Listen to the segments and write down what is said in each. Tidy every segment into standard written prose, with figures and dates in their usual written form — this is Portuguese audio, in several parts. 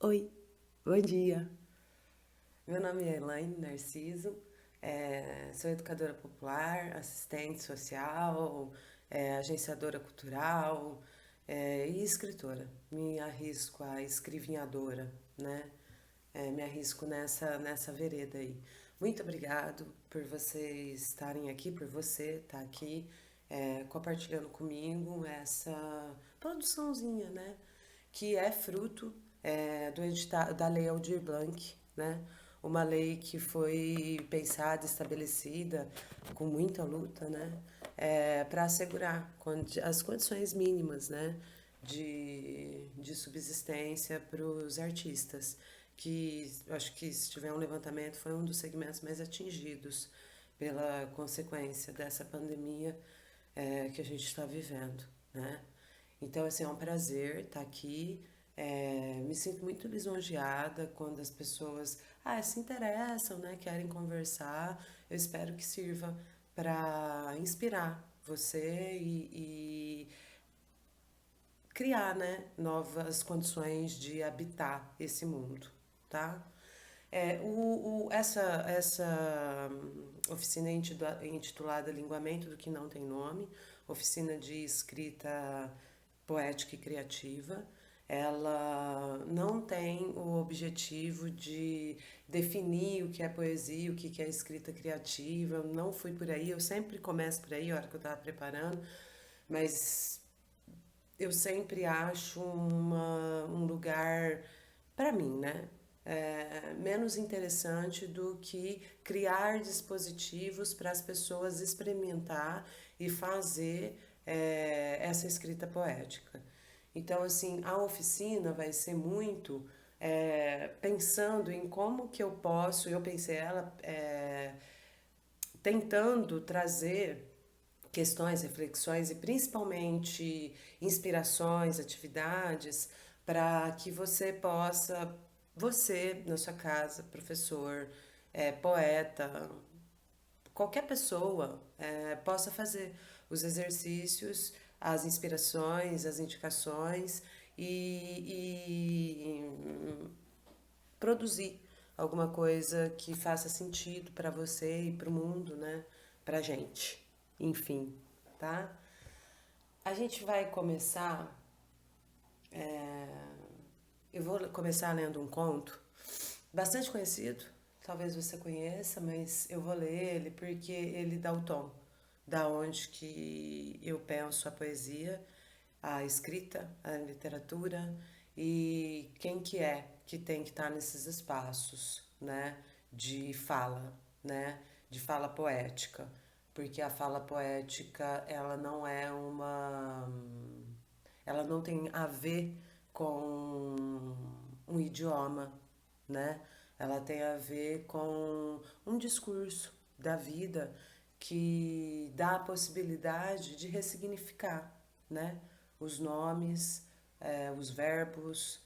Oi, bom dia. Meu nome é Elaine Narciso, sou educadora popular, assistente social, agenciadora cultural, e escritora. Me arrisco a escrivinhadora, né? Me arrisco nessa vereda aí. Muito obrigado por vocês estarem aqui, por você estar aqui, compartilhando comigo essa produçãozinha, né? Que é fruto da Lei Aldir Blanc, né? Uma lei que foi pensada, estabelecida com muita luta, né? Para assegurar as condições mínimas, né? De subsistência para os artistas, que acho que se tiver um levantamento foi um dos segmentos mais atingidos pela consequência dessa pandemia que a gente está vivendo, né? Então, assim, é um prazer estar aqui. Me sinto muito lisonjeada quando as pessoas se interessam, né, querem conversar. Eu espero que sirva para inspirar você e criar, né, novas condições de habitar esse mundo, tá? Essa oficina intitulada Linguamento do que não tem nome, oficina de escrita poética e criativa, ela não tem o objetivo de definir o que é poesia, o que é escrita criativa. Eu não fui por aí, eu sempre começo por aí, a hora que eu estava preparando, mas eu sempre acho um lugar, para mim, né? Menos interessante do que criar dispositivos para as pessoas experimentar e fazer essa escrita poética. Então, assim, a oficina vai ser muito pensando em como que eu posso, eu pensei ela tentando trazer questões, reflexões e principalmente inspirações, atividades para que você possa, você na sua casa, professor, poeta, qualquer pessoa possa fazer os exercícios, as inspirações, as indicações e produzir alguma coisa que faça sentido para você e para o mundo, né? Pra gente. Enfim, tá? A gente vai começar. Eu vou começar lendo um conto bastante conhecido. Talvez você conheça, mas eu vou ler ele porque ele dá o tom da onde que eu penso a poesia, a escrita, a literatura e quem que tem que estar nesses espaços, né, de fala, né, de fala poética, porque a fala poética ela não tem a ver com um idioma, né? Ela tem a ver com um discurso da vida que dá a possibilidade de ressignificar, né? Os nomes, os verbos,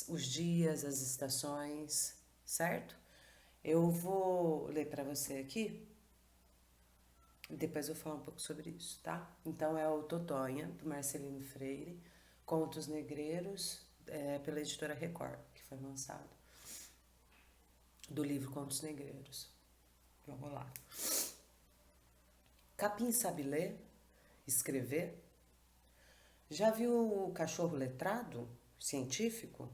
os dias, as estações, certo? Eu vou ler para você aqui e depois eu falo um pouco sobre isso, tá? Então é o Totonha, do Marcelino Freire, Contos Negreiros, pela editora Record, que foi lançado, do livro Contos Negreiros. Vamos lá. Capim sabe ler, escrever? Já viu o cachorro letrado, científico?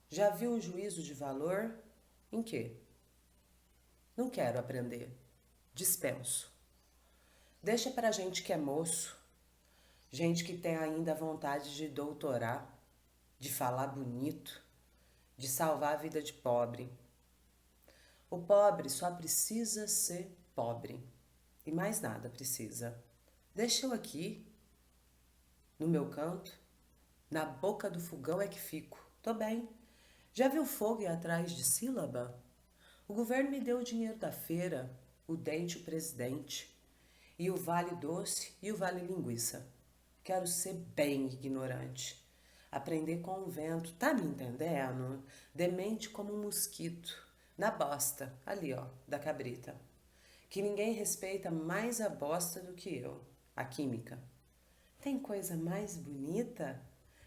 Já viu o juízo de valor? Em quê? Não quero aprender. Dispenso. Deixa pra gente que é moço, gente que tem ainda vontade de doutorar, de falar bonito, de salvar a vida de pobre. O pobre só precisa ser pobre e mais nada precisa. Deixa eu aqui, no meu canto, na boca do fogão é que fico. Tô bem. Já viu fogo ir atrás de sílaba? O governo me deu o dinheiro da feira, o dente o presidente, e o vale doce e o vale linguiça. Quero ser bem ignorante. Aprender com o vento, tá me entendendo? Demente como um mosquito, na bosta, ali ó, da cabrita. Que ninguém respeita mais a bosta do que eu, a química. Tem coisa mais bonita?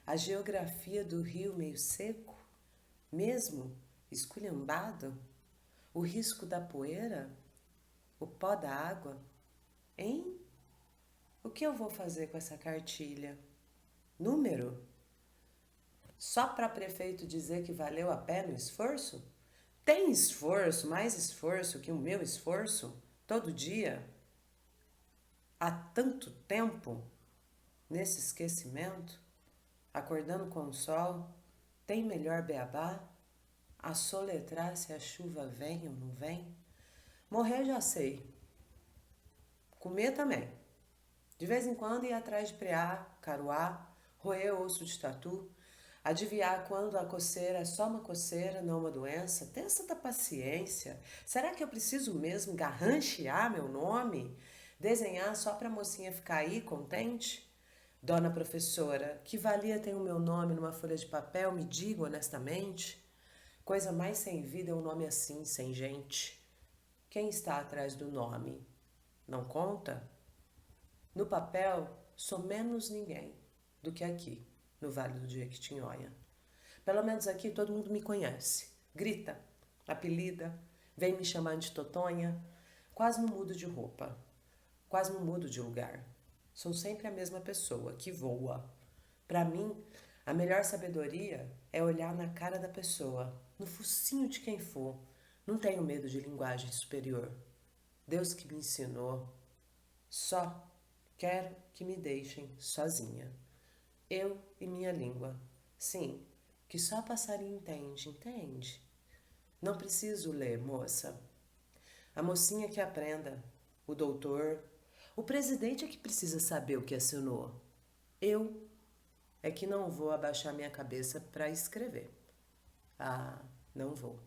A geografia do rio meio seco, mesmo esculhambado, o risco da poeira, o pó da água, hein? O que eu vou fazer com essa cartilha? Número? Só para prefeito dizer que valeu a pena o esforço? Tem esforço, mais esforço que o meu esforço, todo dia, há tanto tempo, nesse esquecimento, acordando com o sol, tem melhor beabá? A soletrar se a chuva vem ou não vem? Morrer já sei, comer também. De vez em quando ir atrás de preá, caruá, roer osso de tatu, adivinhar quando a coceira é só uma coceira, não uma doença. Tenha tanta paciência. Será que eu preciso mesmo garranchear meu nome? Desenhar só para a mocinha ficar aí contente? Dona professora, que valia tem o meu nome numa folha de papel? Me diga honestamente. Coisa mais sem vida é um nome assim, sem gente. Quem está atrás do nome? Não conta? No papel, sou menos ninguém do que aqui, no Vale do Jequitinhonha. Pelo menos aqui todo mundo me conhece. Grita, apelida, vem me chamar de Totonha. Quase não mudo de roupa, quase não mudo de lugar. Sou sempre a mesma pessoa que voa. Para mim, a melhor sabedoria é olhar na cara da pessoa, no focinho de quem for. Não tenho medo de linguagem superior. Deus que me ensinou. Só quero que me deixem sozinha. Eu e minha língua. Sim, que só passarinho entende, entende? Não preciso ler, moça. A mocinha que aprenda, o doutor, o presidente é que precisa saber o que assinou. Eu é que não vou abaixar minha cabeça para escrever. Ah, não vou.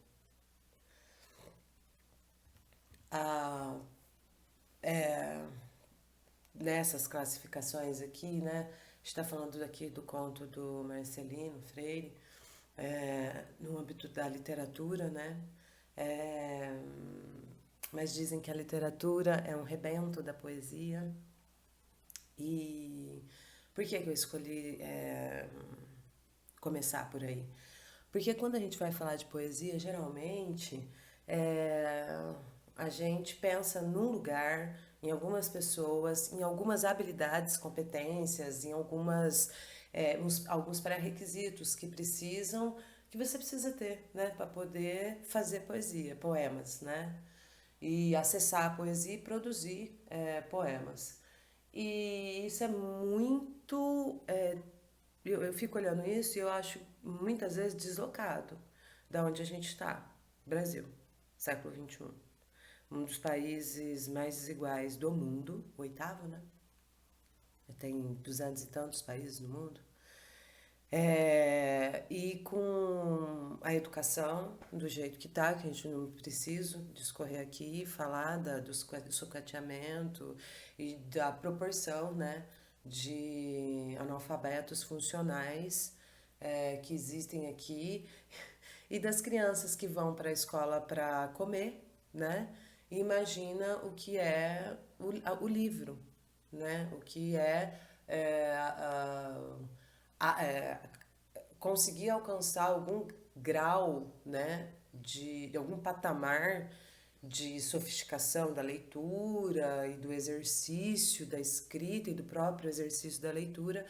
Ah, nessas classificações aqui, né? Está falando aqui do conto do Marcelino Freire, no âmbito da literatura, né? É, mas dizem que a literatura é um rebento da poesia. E por que que eu escolhi começar por aí? Porque quando a gente vai falar de poesia, geralmente é, a gente pensa num lugar, em algumas pessoas, em algumas habilidades, competências, em alguns pré-requisitos que você precisa ter, né, para poder fazer poesia, poemas, né? E acessar a poesia e produzir poemas. E isso é muito. Eu fico olhando isso e eu acho muitas vezes deslocado da onde a gente está. Brasil, século XXI. Um dos países mais desiguais do mundo, o oitavo, né? Tem 200 e tantos países no mundo. E com a educação do jeito que está, que a gente não precisa discorrer aqui, falar do sucateamento e da proporção, né, de analfabetos funcionais que existem aqui e das crianças que vão para a escola para comer, né? E imagina o que é o livro, né? O que é conseguir alcançar algum grau, né, de algum patamar de sofisticação da leitura e do exercício da escrita e do próprio exercício da leitura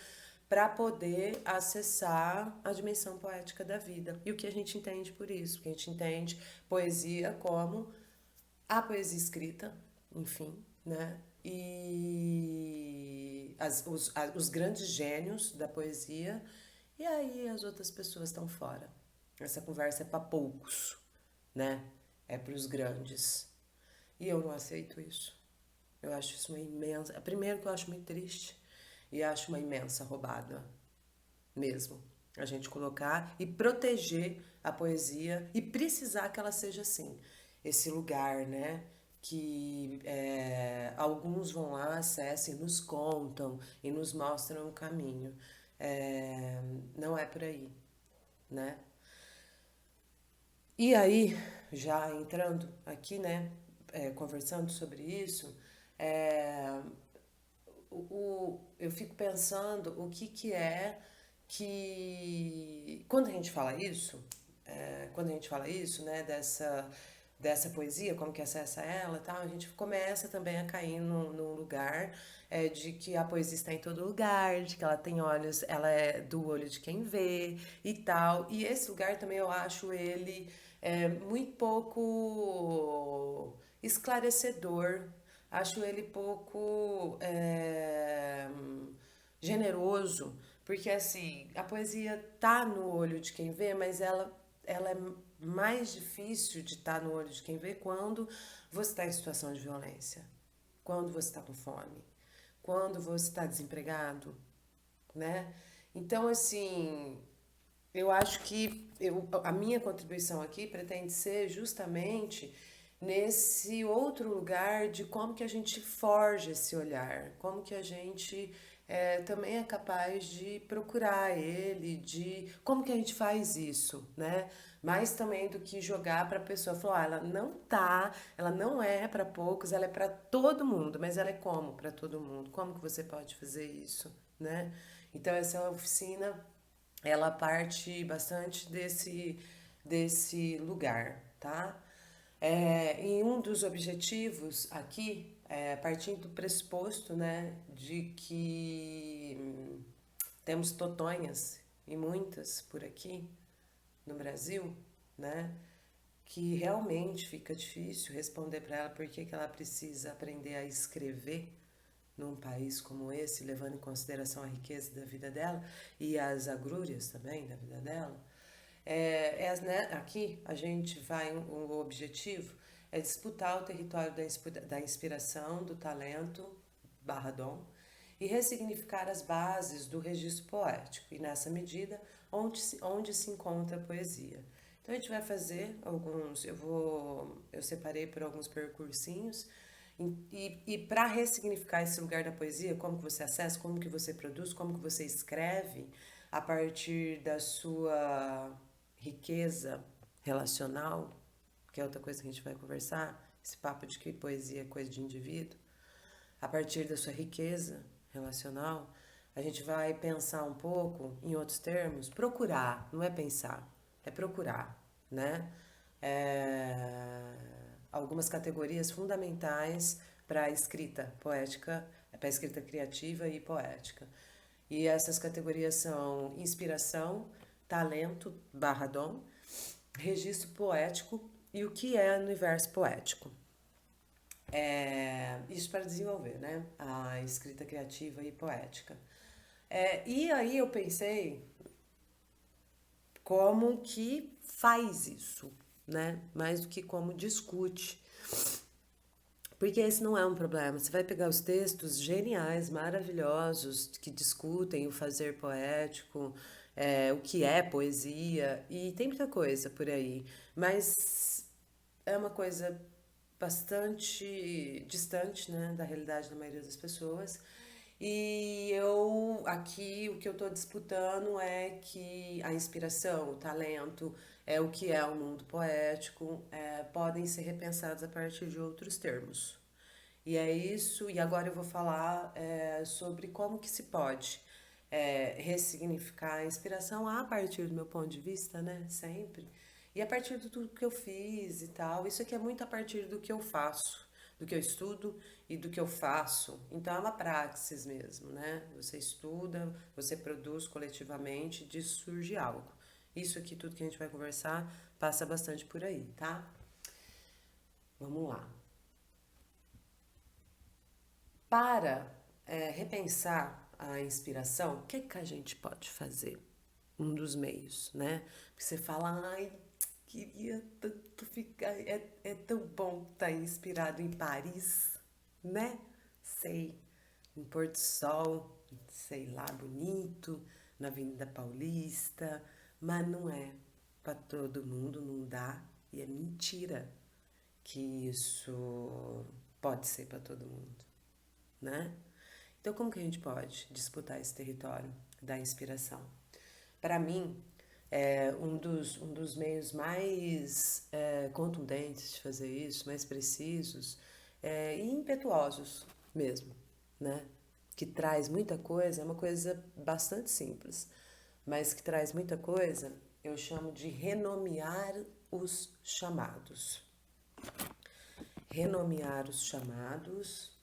para poder acessar a dimensão poética da vida. E o que a gente entende por isso? Que a gente entende poesia como a poesia escrita, enfim, né? E os grandes gênios da poesia, e aí as outras pessoas estão fora. Essa conversa é para poucos, né? É para os grandes. E eu não aceito isso. Eu acho isso uma imensa. Primeiro que eu acho muito triste e acho uma imensa roubada mesmo. A gente colocar e proteger a poesia e precisar que ela seja assim. Esse lugar, né? Que alguns vão lá, acessam, nos contam e nos mostram o caminho. Não é por aí, né? E aí, já entrando aqui, né? Conversando sobre isso, eu fico pensando o que é que quando a gente fala isso, quando a gente fala isso, né, dessa poesia, como que acessa ela, e tal, a gente começa também a cair num lugar de que a poesia está em todo lugar, de que ela tem olhos, ela é do olho de quem vê e tal. E esse lugar também eu acho ele muito pouco esclarecedor, acho ele pouco generoso, porque assim, a poesia tá no olho de quem vê, mas ela é mais difícil de estar no olho de quem vê quando você está em situação de violência, quando você está com fome, quando você está desempregado, né? Então, assim, eu acho que a minha contribuição aqui pretende ser justamente nesse outro lugar de como que a gente forja esse olhar, como que a gente também é capaz de procurar ele, de como que a gente faz isso, né? Mais também do que jogar para a pessoa, falar, ela não tá, ela não é para poucos, ela é para todo mundo, mas ela é como para todo mundo? Como que você pode fazer isso, né? Então essa oficina ela parte bastante desse lugar, tá? Em um dos objetivos aqui, partindo do pressuposto, né, de que temos totonhas e muitas por aqui no Brasil, né, que realmente fica difícil responder para ela por que que ela precisa aprender a escrever num país como esse, levando em consideração a riqueza da vida dela e as agrúrias também da vida dela. Né, aqui a gente vai, o objetivo é disputar o território da inspiração, do talento, barra dom, e ressignificar as bases do registro poético, e nessa medida, onde se encontra a poesia. Então a gente vai fazer alguns, eu separei por alguns percursinhos, e para ressignificar esse lugar da poesia, como que você acessa, como que você produz, como que você escreve, a partir da sua riqueza relacional, que é outra coisa que a gente vai conversar, esse papo de que poesia é coisa de indivíduo, a partir da sua riqueza relacional, a gente vai pensar um pouco, em outros termos, procurar, não é pensar, é procurar, né? Algumas categorias fundamentais para a escrita poética, para a escrita criativa e poética. E essas categorias são inspiração, talento, barra dom, registro poético e o que é universo poético. Isso para desenvolver, né? A escrita criativa e poética. E aí eu pensei como que faz isso, né? Mais do que como discute. Porque esse não é um problema. Você vai pegar os textos geniais, maravilhosos, que discutem o fazer poético, o que é poesia, e tem muita coisa por aí. Mas é uma coisa bastante distante, né, da realidade da maioria das pessoas. E eu aqui o que eu estou disputando é que a inspiração, o talento, o que é o mundo poético, podem ser repensados a partir de outros termos. E é isso, e agora eu vou falar sobre como que se pode ressignificar a inspiração a partir do meu ponto de vista, né? Sempre. E a partir de tudo que eu fiz e tal. Isso aqui é muito a partir do que eu faço, do que eu estudo e do que eu faço. Então é uma praxis mesmo, né? Você estuda, você produz coletivamente, disso surge algo. Isso aqui, tudo que a gente vai conversar, passa bastante por aí, tá? Vamos lá. Para repensar a inspiração, o que, que a gente pode fazer? Um dos meios, né? Porque você fala, ai, queria tanto ficar. É tão bom estar inspirado em Paris, né? Sei. Em Porto Sol, sei lá, bonito, na Avenida Paulista, mas não é para todo mundo, não dá, e é mentira que isso pode ser para todo mundo, né? Então, como que a gente pode disputar esse território da inspiração? Para mim, um dos meios mais contundentes de fazer isso, mais precisos e impetuosos mesmo, né? Que traz muita coisa, é uma coisa bastante simples. mas que traz muita coisa, eu chamo de renomear os chamados. Renomear os chamados,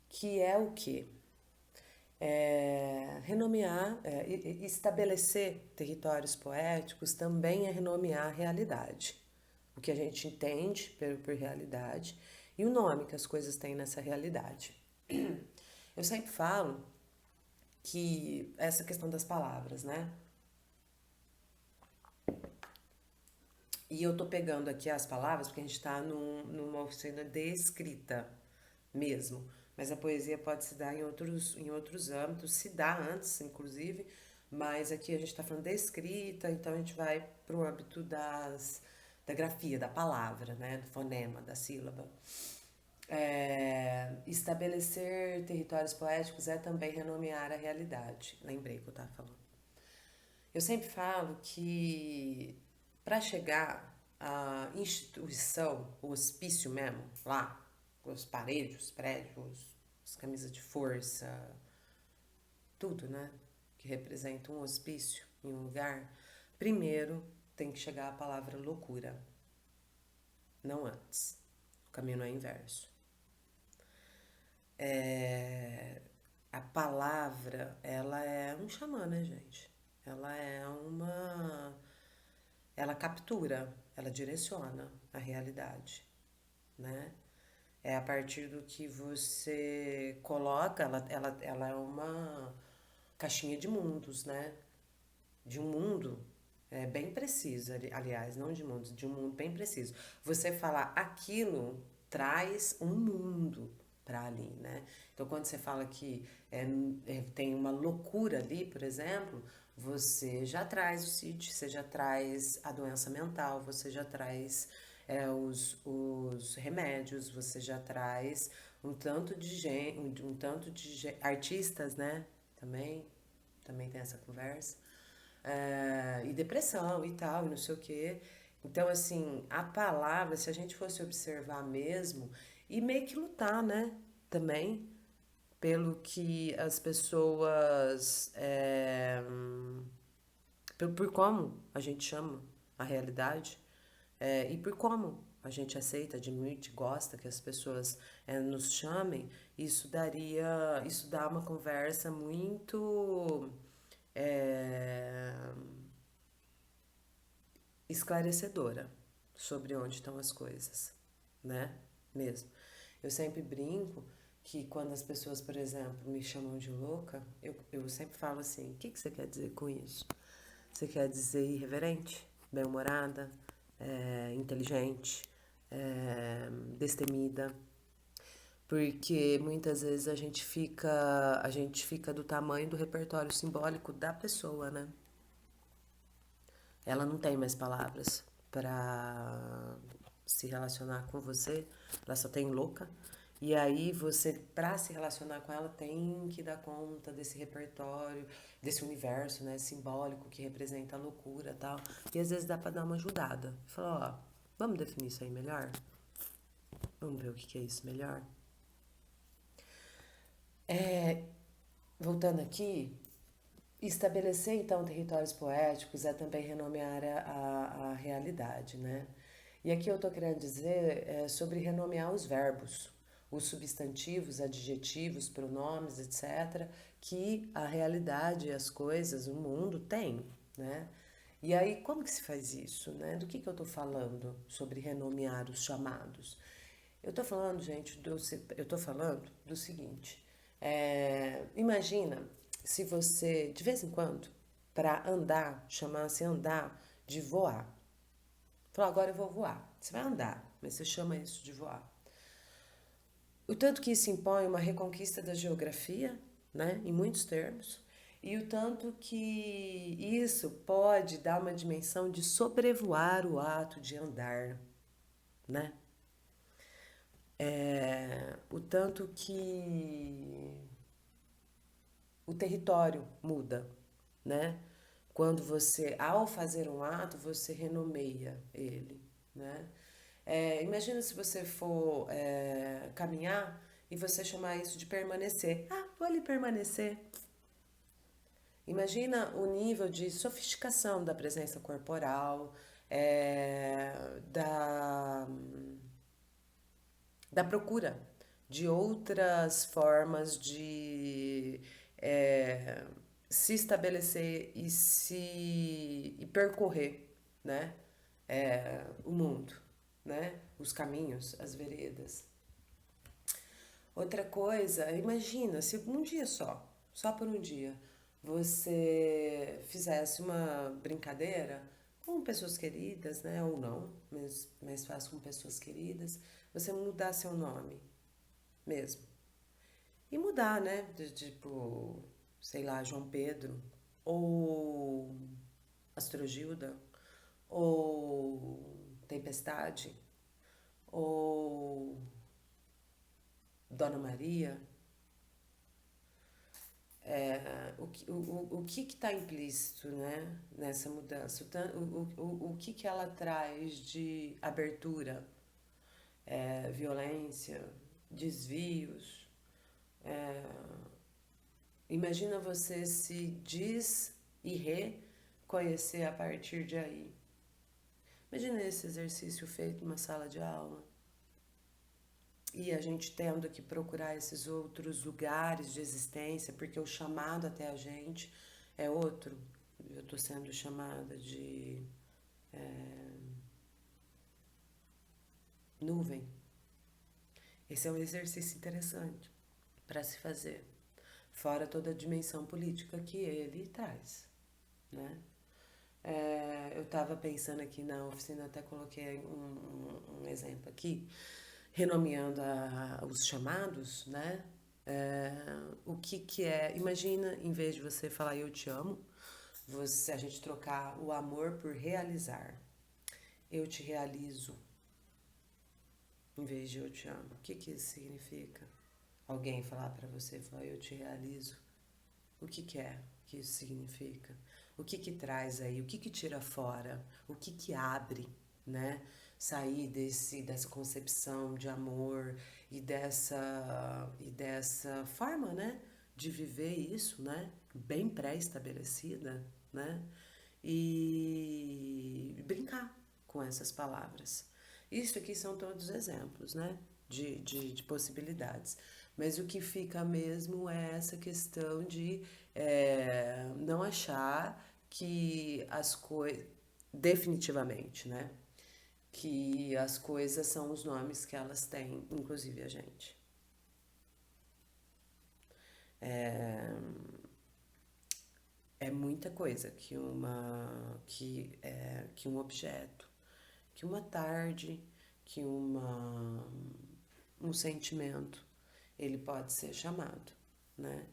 que é o quê? Renomear, estabelecer territórios poéticos também é renomear a realidade. O que a gente entende por realidade e o nome que as coisas têm nessa realidade. Eu sempre falo que essa questão das palavras, né? E eu tô pegando aqui as palavras porque a gente está numa oficina de escrita mesmo. Mas a poesia pode se dar em outros âmbitos, se dá antes, inclusive, mas aqui a gente está falando de escrita, então a gente vai para o âmbito da grafia, da palavra, né? Do fonema, da sílaba. Estabelecer territórios poéticos é também renomear a realidade. Lembrei que eu estava falando. Eu sempre falo que para chegar à instituição, o hospício mesmo, lá, os paredes, os prédios, as camisas de força, tudo, né? Que representa um hospício em um lugar, primeiro tem que chegar a palavra loucura, não antes. O caminho não é inverso. A palavra, ela é um xamã, né, gente? Ela é uma. Ela captura, ela direciona a realidade, né? É a partir do que você coloca, ela é uma caixinha de mundos, né? De um mundo bem preciso, aliás, não de mundos, de um mundo bem preciso. Você falar aquilo traz um mundo para ali, né? Então, quando você fala que tem uma loucura ali, por exemplo, você já traz o CID, você já traz a doença mental, você já traz os remédios, você já traz um tanto de gente, artistas, né? Também tem essa conversa. E depressão e tal, e não sei o quê. Então, assim, a palavra, se a gente fosse observar mesmo, e meio que lutar, né? Também, pelo que as pessoas. Por como a gente chama a realidade, e por como a gente aceita, admite, gosta que as pessoas nos chamem, isso dá uma conversa muito é, esclarecedora sobre onde estão as coisas, né? Mesmo. Eu sempre brinco que quando as pessoas, por exemplo, me chamam de louca, eu sempre falo assim: o que você quer dizer com isso? Você quer dizer irreverente, bem-humorada, inteligente, destemida? Porque muitas vezes a gente fica do tamanho do repertório simbólico da pessoa, né? Ela não tem mais palavras para se relacionar com você, ela só tem louca. E aí você, para se relacionar com ela, tem que dar conta desse repertório, desse universo, né, simbólico que representa a loucura, e tal. E às vezes dá para dar uma ajudada. Falar, ó, vamos definir isso aí melhor? Vamos ver o que é isso melhor? Voltando aqui, estabelecer então territórios poéticos é também renomear a realidade, né? E aqui eu estou querendo dizer sobre renomear os verbos, os substantivos, adjetivos, pronomes, etc., que a realidade, as coisas, o mundo tem, né? E aí, como que se faz isso, né? Do que eu estou falando sobre renomear os chamados? Eu estou falando, gente, eu estou falando do seguinte: imagina se você, de vez em quando, para andar, chamasse andar de voar. Falou, agora eu vou voar. Você vai andar, mas você chama isso de voar. O tanto que isso impõe uma reconquista da geografia, né, em muitos termos, e o tanto que isso pode dar uma dimensão de sobrevoar o ato de andar, né? O tanto que o território muda, né? Quando você, ao fazer um ato, você renomeia ele, né? Imagina se você for caminhar e você chamar isso de permanecer. Ah, vou ali permanecer. Imagina o nível de sofisticação da presença corporal, da procura de outras formas de é, se estabelecer e percorrer, né? O mundo, né? Os caminhos, as veredas. Outra coisa, imagina se um dia só por um dia, você fizesse uma brincadeira com pessoas queridas, né? Ou não, mas mais fácil com pessoas queridas, você mudar seu nome mesmo. E mudar, né? De tipo, sei lá, João Pedro, ou Astrogilda, ou Tempestade, ou Dona Maria. O que está implícito, né, nessa mudança? O que ela traz de abertura, violência, desvios. Imagina você se diz e reconhecer a partir de aí. Imagina esse exercício feito numa sala de aula. E a gente tendo que procurar esses outros lugares de existência, porque o chamado até a gente é outro. Eu estou sendo chamada de nuvem. Esse é um exercício interessante para se fazer, fora toda a dimensão política que ele traz, né? Eu estava pensando aqui na oficina, até coloquei um exemplo aqui, renomeando os chamados, né? O que é? Imagina, em vez de você falar eu te amo, a gente trocar o amor por realizar. Eu te realizo, em vez de eu te amo. O que isso significa? Alguém falar para você, falar eu te realizo. O que é que isso significa? O que traz aí? O que tira fora? O que abre, né? Sair dessa concepção de amor e dessa forma, né? De viver isso, né? Bem pré-estabelecida, né? E brincar com essas palavras. Isso aqui são todos exemplos, né? De possibilidades. Mas o que fica mesmo é essa questão de não achar que as coisas. Definitivamente, né? Que as coisas são os nomes que elas têm, inclusive a gente. É muita coisa que um objeto, que uma tarde, que um sentimento, ele pode ser chamado, né?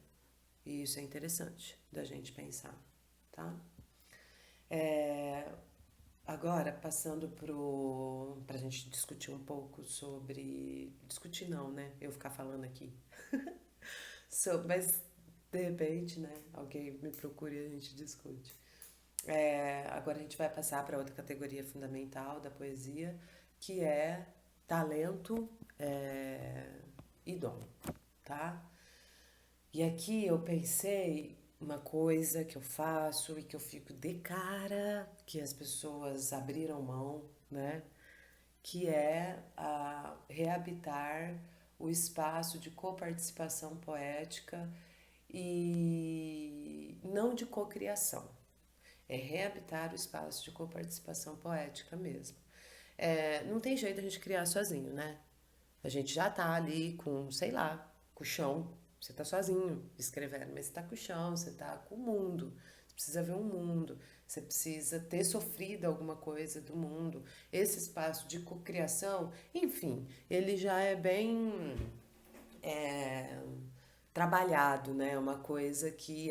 E isso é interessante da gente pensar, tá? Agora, passando pra gente discutir um pouco sobre... Discutir não, né? Eu ficar falando aqui. Mas, de repente, né? Alguém me procura e a gente discute. Agora a gente vai passar para outra categoria fundamental da poesia, que é talento e dom, tá? E aqui eu pensei uma coisa que eu faço e que eu fico de cara, que as pessoas abriram mão, né? Que é reabitar o espaço de coparticipação poética e não de cocriação. É reabitar o espaço de coparticipação poética mesmo. Não tem jeito a gente criar sozinho, né? A gente já tá ali com, sei lá, com o chão. Você tá sozinho escrevendo, mas você tá com o chão, você tá com o mundo. Você precisa ver um mundo, você precisa ter sofrido alguma coisa do mundo. Esse espaço de cocriação, enfim, ele já é bem é, trabalhado, né? É uma coisa que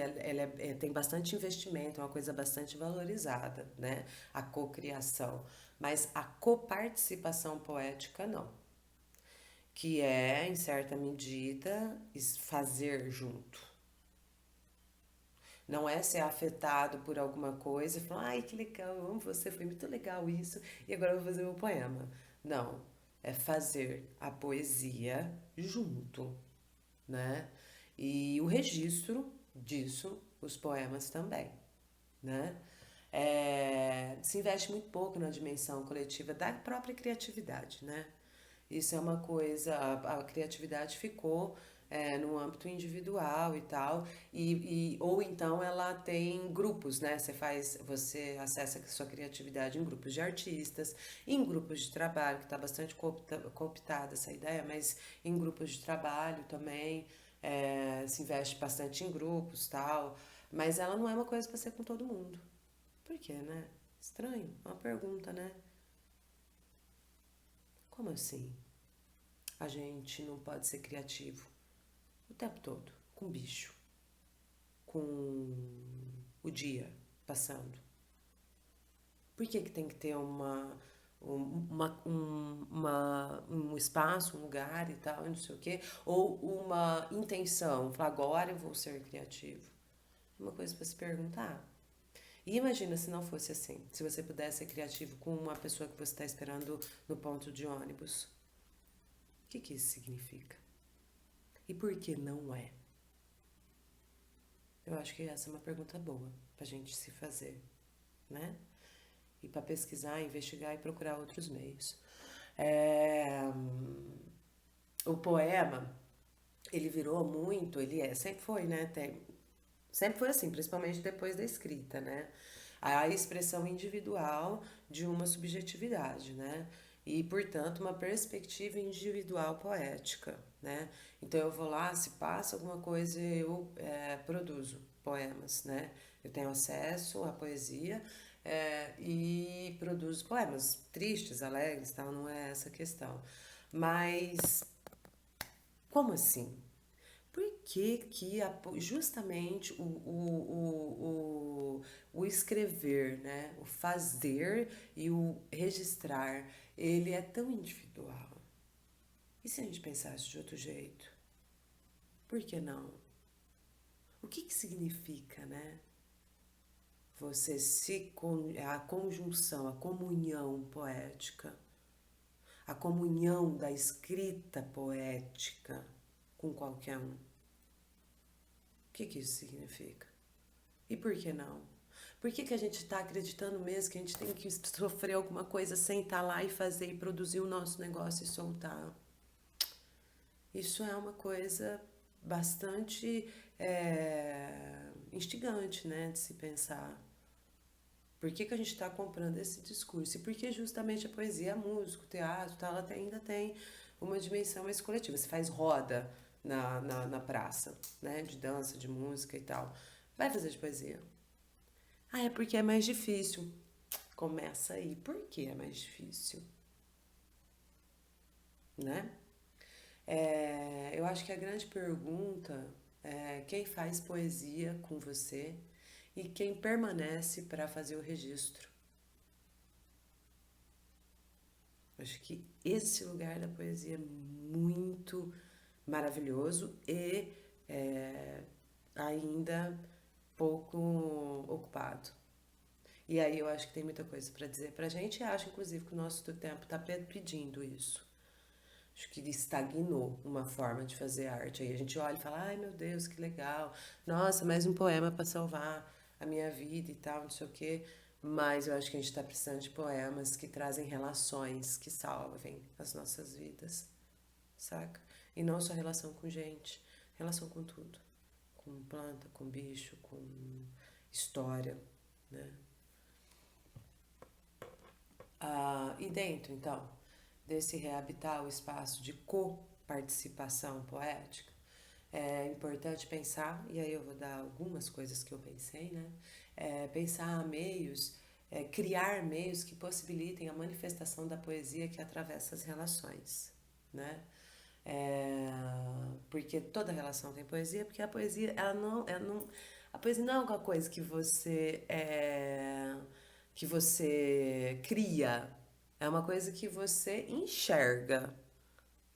tem bastante investimento, é uma coisa bastante valorizada, né? A cocriação. Mas a coparticipação poética, não. Que é, em certa medida, fazer junto. Não é ser afetado por alguma coisa e falar, ai, que legal, eu amo você, foi muito legal isso, e agora eu vou fazer meu poema. Não. é fazer a poesia junto, né? E o registro disso, os poemas também, né? Se investe muito pouco na dimensão coletiva da própria criatividade, né? Isso é uma coisa, a criatividade ficou no âmbito individual e tal, ou então ela tem grupos, né? Você acessa a sua criatividade em grupos de artistas, em grupos de trabalho, que está bastante cooptada essa ideia, mas em grupos de trabalho também, se investe bastante em grupos tal, mas ela não é uma coisa para ser com todo mundo. Por quê, né? Estranho, uma pergunta, né? Como assim? A gente não pode ser criativo o tempo todo, com bicho, com o dia passando. Por que que tem que ter um espaço, um lugar e tal, não sei o quê, ou uma intenção, falar agora eu vou ser criativo? Uma coisa para se perguntar. E imagina se não fosse assim, se você pudesse ser criativo com uma pessoa que você está esperando no ponto de ônibus. O que que isso significa? E por que não é? Eu acho que essa é uma pergunta boa para a gente se fazer, né? E para pesquisar, investigar e procurar outros meios. É, o poema, ele virou muito, sempre foi, né? Sempre foi assim, principalmente depois da escrita, né? A expressão individual de uma subjetividade, né? E, portanto, uma perspectiva individual poética, né? Então, eu vou lá, se passa alguma coisa, eu produzo poemas, né? Eu tenho acesso à poesia e produzo poemas tristes, alegres, tal, não é essa a questão. Mas, como assim? Por que que justamente o escrever, né? O fazer e o registrar, ele é tão individual? E se a gente pensasse de outro jeito? Por que não? O que que significa, né? A conjunção, a comunhão poética, a comunhão da escrita poética com qualquer um. O que que isso significa? E por que não? Por que que a gente está acreditando mesmo que a gente tem que sofrer alguma coisa sem estar lá e fazer e produzir o nosso negócio e soltar? Isso é uma coisa bastante instigante, né, de se pensar. Por que que a gente está comprando esse discurso? E por que justamente a poesia, a música, o teatro, tal, ainda tem uma dimensão mais coletiva. Você faz roda na praça, né, de dança, de música e tal. Vai fazer de poesia. Ah, é porque é mais difícil. Começa aí. Por que é mais difícil? Né? Eu acho que a grande pergunta é quem faz poesia com você e quem permanece para fazer o registro. Acho que esse lugar da poesia é muito maravilhoso e ainda pouco ocupado. E aí eu acho que tem muita coisa para dizer pra gente e acho, inclusive, que o nosso tempo está pedindo isso. Acho que estagnou uma forma de fazer arte. Aí a gente olha e fala, ai meu Deus, que legal. Nossa, mais um poema para salvar a minha vida e tal, não sei o quê. Mas eu acho que a gente está precisando de poemas que trazem relações que salvem as nossas vidas, saca? E não só relação com gente, relação com tudo. Com planta, com bicho, com história, né? E dentro, então, desse reabitar o espaço de coparticipação poética, é importante pensar, e aí eu vou dar algumas coisas que eu pensei, né? Pensar meios, criar meios que possibilitem a manifestação da poesia que atravessa as relações, né? Porque toda relação tem poesia, porque a poesia, a poesia não é alguma coisa que você cria, é uma coisa que você enxerga,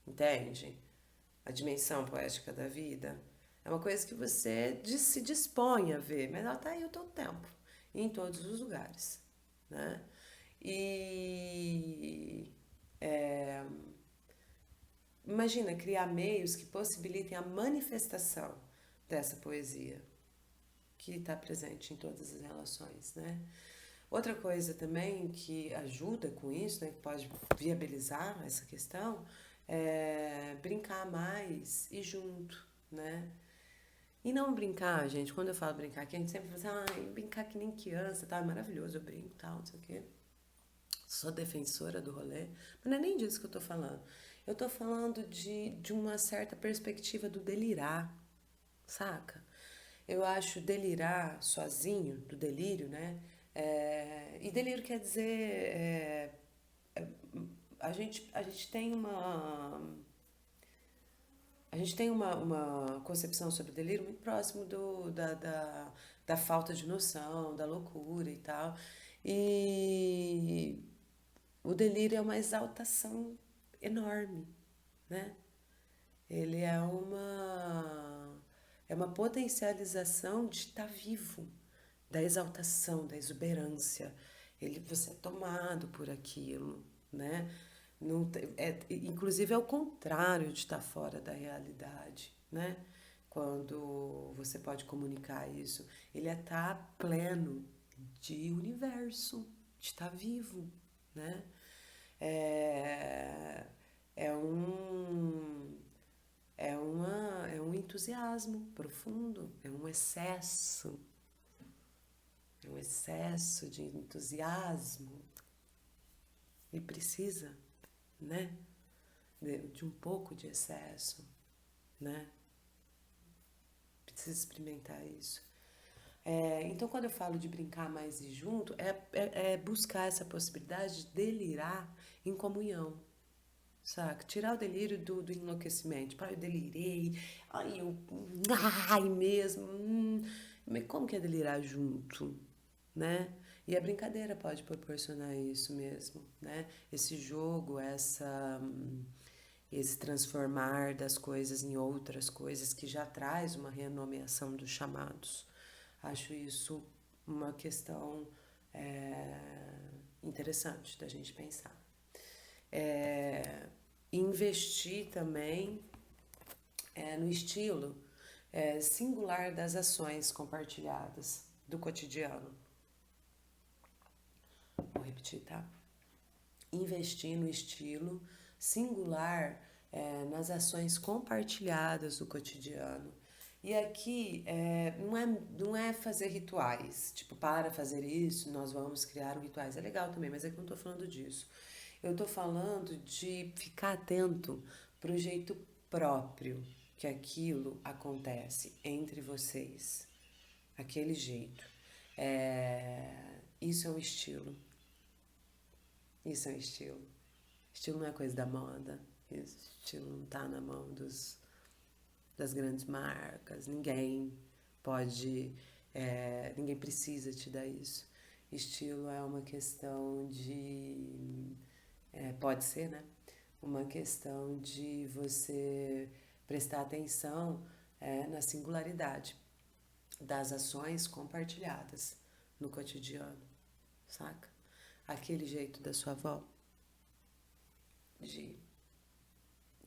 entende? A dimensão poética da vida é uma coisa que você se dispõe a ver, mas ela está aí o todo tempo, em todos os lugares, né? E imagina criar meios que possibilitem a manifestação dessa poesia que está presente em todas as relações, né? Outra coisa também que ajuda com isso, né, que pode viabilizar essa questão, é brincar mais e junto, né? E não brincar, gente, quando eu falo brincar aqui, a gente sempre fala assim, brincar que nem criança, tá? É maravilhoso, eu brinco, tal, não sei o quê. Sou defensora do rolê, mas não é nem disso que eu tô falando. Eu tô falando de uma certa perspectiva do delirar, saca? Eu acho delirar sozinho, do delírio, né? E delírio quer dizer. A gente tem uma. A gente tem uma concepção sobre o delírio muito próximo da falta de noção, da loucura e tal. E o delírio é uma exaltação enorme, né? Ele é uma potencialização de estar vivo, da exaltação, da exuberância. Você é tomado por aquilo, né? Não, inclusive é o contrário de estar fora da realidade, né? Quando você pode comunicar isso, ele é estar pleno de universo, de estar vivo, né? É, é um é um entusiasmo profundo, é um excesso de entusiasmo e precisa, né, de um pouco de excesso, né? Precisa experimentar isso. Então, quando eu falo de brincar mais e junto, é buscar essa possibilidade de delirar em comunhão, saca? Tirar o delírio do enlouquecimento. Tipo, eu delirei, ai mesmo. Mas como que é delirar junto, né? E a brincadeira pode proporcionar isso mesmo, né? Esse jogo, esse transformar das coisas em outras coisas que já traz uma renomeação dos chamados. Acho isso uma questão interessante da gente pensar. Investir também no estilo singular das ações compartilhadas do cotidiano. Vou repetir, tá? Investir no estilo singular nas ações compartilhadas do cotidiano. E aqui não é fazer rituais, tipo, para fazer isso, nós vamos criar rituais. É legal também, mas é que eu não estou falando disso. Eu estou falando de ficar atento para o jeito próprio que aquilo acontece entre vocês. Aquele jeito. Isso é um estilo. Isso é um estilo. Estilo não é coisa da moda. Estilo não está na mão das grandes marcas. Ninguém precisa te dar isso. Estilo é uma questão de. Pode ser, né? Uma questão de você prestar atenção na singularidade das ações compartilhadas no cotidiano, saca? Aquele jeito da sua avó de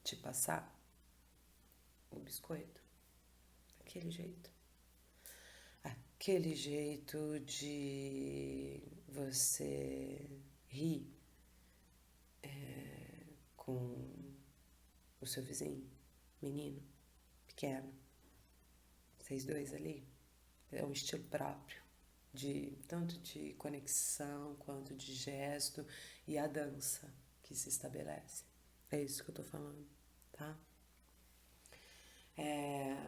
te passar o biscoito, aquele jeito. Aquele jeito de você rir com o seu vizinho, menino, pequeno, vocês dois ali. É um estilo próprio, tanto de conexão quanto de gesto e a dança que se estabelece. É isso que eu tô falando, tá?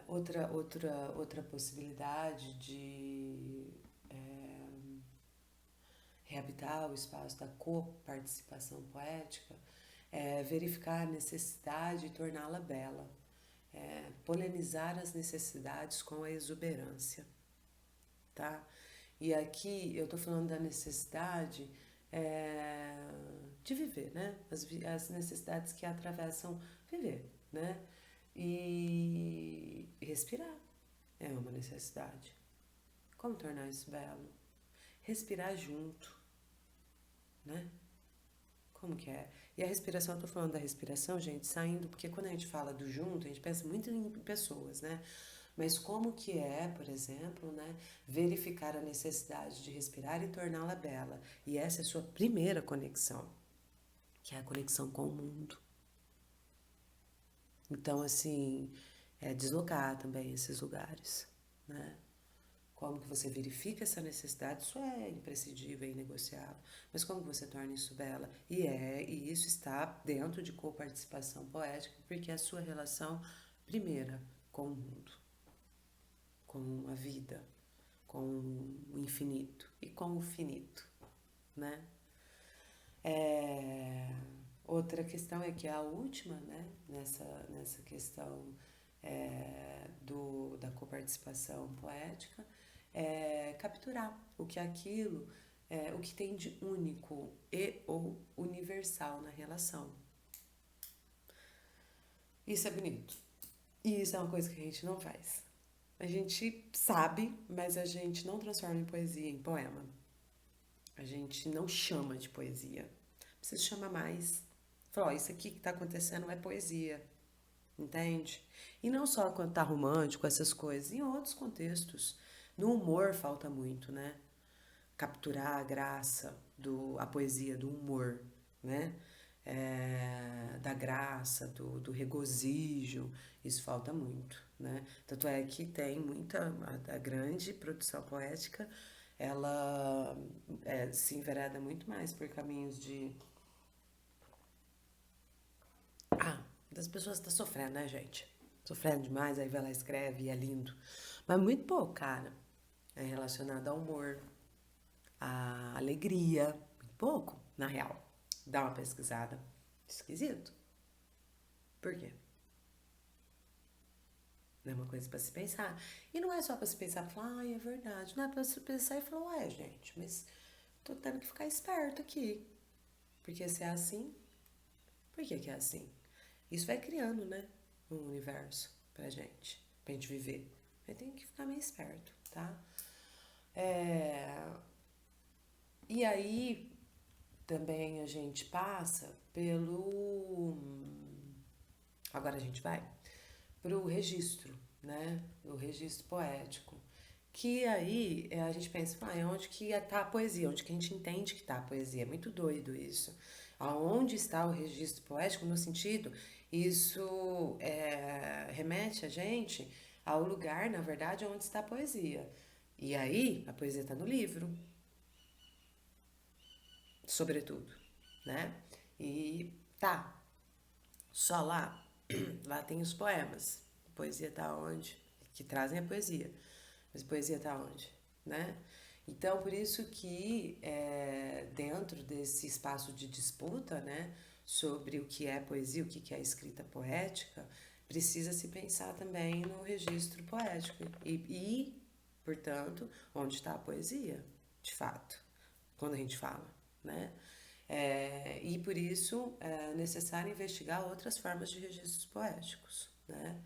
Outra possibilidade de reabitar o espaço da coparticipação poética é verificar a necessidade e torná-la bela. Polemizar as necessidades com a exuberância, tá? E aqui eu tô falando da necessidade de viver, né? As necessidades que atravessam viver, né? E respirar é uma necessidade. Como tornar isso belo? Respirar junto, né? Como que é? E a respiração, eu tô falando da respiração, gente, saindo, porque quando a gente fala do junto, a gente pensa muito em pessoas, né? Mas como que é, por exemplo, né, verificar a necessidade de respirar e torná-la bela? E essa é a sua primeira conexão, que é a conexão com o mundo. Então, assim, é deslocar também esses lugares, né? Como que você verifica essa necessidade? Isso é imprescindível, é inegociável. Mas como que você torna isso bela? E isso está dentro de coparticipação poética, porque é a sua relação primeira com o mundo, com a vida, com o infinito e com o finito, né? É, outra questão é que a última, né, nessa questão da coparticipação poética, é capturar o que é aquilo, o que tem de único e ou universal na relação. Isso é bonito. E isso é uma coisa que a gente não faz. A gente sabe, mas a gente não transforma em poesia, em poema. A gente não chama de poesia. Precisa chamar mais. Fala, ó, isso aqui que tá acontecendo é poesia. Entende? E não só quando tá romântico, essas coisas, em outros contextos. No humor falta muito, né? Capturar a graça, a poesia do humor, né? Da graça, do regozijo, isso falta muito, né? Tanto é que tem a grande produção poética, ela se envereda muito mais por caminhos de das pessoas que estão sofrendo, né, gente? Sofrendo demais, aí vai lá, escreve e é lindo. Mas muito pouco, cara, é relacionado ao humor, à alegria. Muito pouco, na real. Dá uma pesquisada. Esquisito. Por quê? Não é uma coisa pra se pensar. E não é só pra se pensar, falar, ai, é verdade. Não é pra se pensar e falar, ué, gente, mas tô tendo que ficar esperto aqui. Porque se é assim, por que que é assim? Isso vai criando, né? Um universo pra gente viver. Mas tem que ficar meio esperto, tá? É, E aí também a gente passa pelo. Agora a gente vai pro registro, né? O registro poético. Que aí a gente pensa, é onde que tá a poesia, onde que a gente entende que tá a poesia. É muito doido isso. Aonde está o registro poético, no sentido, isso remete a gente ao lugar, na verdade, onde está a poesia. E aí, a poesia está no livro, sobretudo, né? E tá, só lá, lá tem os poemas. A poesia tá onde? Que trazem a poesia. Mas a poesia tá onde? Né? Então, por isso que dentro desse espaço de disputa, né, sobre o que é poesia, o que é escrita poética, precisa se pensar também no registro poético portanto, onde está a poesia, de fato, quando a gente fala, né? E por isso é necessário investigar outras formas de registros poéticos, né?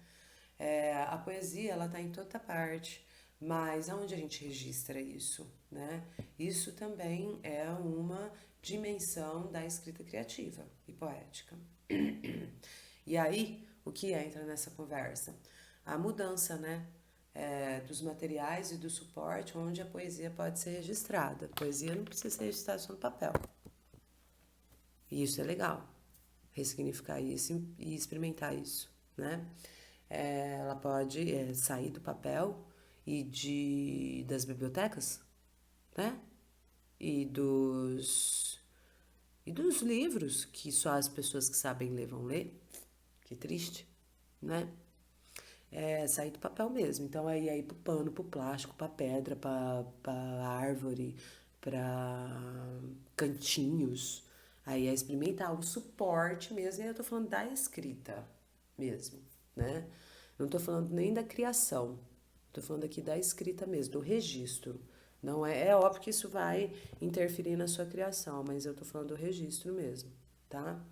A poesia ela está em toda parte, mas aonde a gente registra isso, né? Isso também é uma dimensão da escrita criativa e poética. E aí, o que entra nessa conversa? A mudança, né? Dos materiais e do suporte onde a poesia pode ser registrada. A poesia não precisa ser registrada só no papel. E isso é legal. Ressignificar isso e experimentar isso, né? Ela pode sair do papel das bibliotecas, né? E dos livros que só as pessoas que sabem ler vão ler. Que triste, né? Sair do papel mesmo. Então aí pro pano, pro plástico, pra pedra, pra árvore, pra cantinhos. Aí é experimentar o suporte mesmo. E aí eu tô falando da escrita mesmo, né? Não tô falando nem da criação. Tô falando aqui da escrita mesmo, do registro. Não é óbvio que isso vai interferir na sua criação, mas eu tô falando do registro mesmo, tá?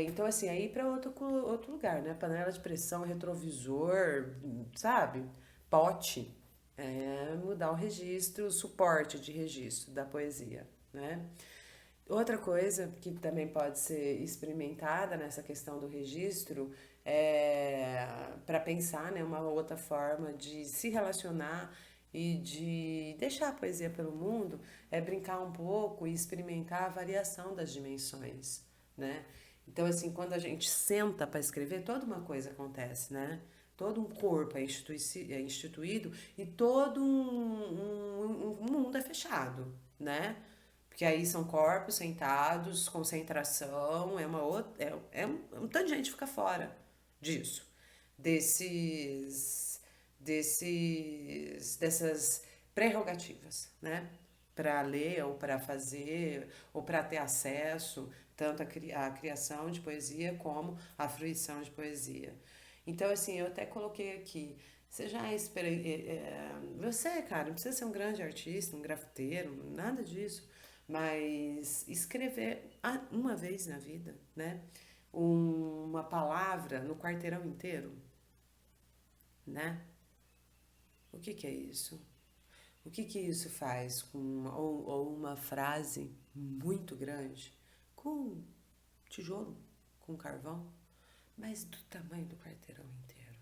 Então, assim, aí para outro lugar, né? Panela de pressão, retrovisor, sabe? Pote. Mudar o registro, o suporte de registro da poesia, né? Outra coisa que também pode ser experimentada nessa questão do registro é para pensar, né, uma outra forma de se relacionar e de deixar a poesia pelo mundo é brincar um pouco e experimentar a variação das dimensões, né? Então, assim, quando a gente senta para escrever, toda uma coisa acontece, né? Todo um corpo é instituído e todo um mundo é fechado, né? Porque aí são corpos sentados, concentração, é uma outra, um tanto de gente fica fora disso, desses, dessas prerrogativas, né? Para ler ou para fazer ou para ter acesso tanto à criação de poesia como à fruição de poesia. Então, assim, eu até coloquei aqui. Você já você, cara, não precisa ser um grande artista, um grafiteiro, nada disso. Mas escrever uma vez na vida, né? Uma palavra no quarteirão inteiro, né? O que que é isso? O que que isso faz com ou uma frase muito grande com tijolo, com carvão, mas do tamanho do quarteirão inteiro,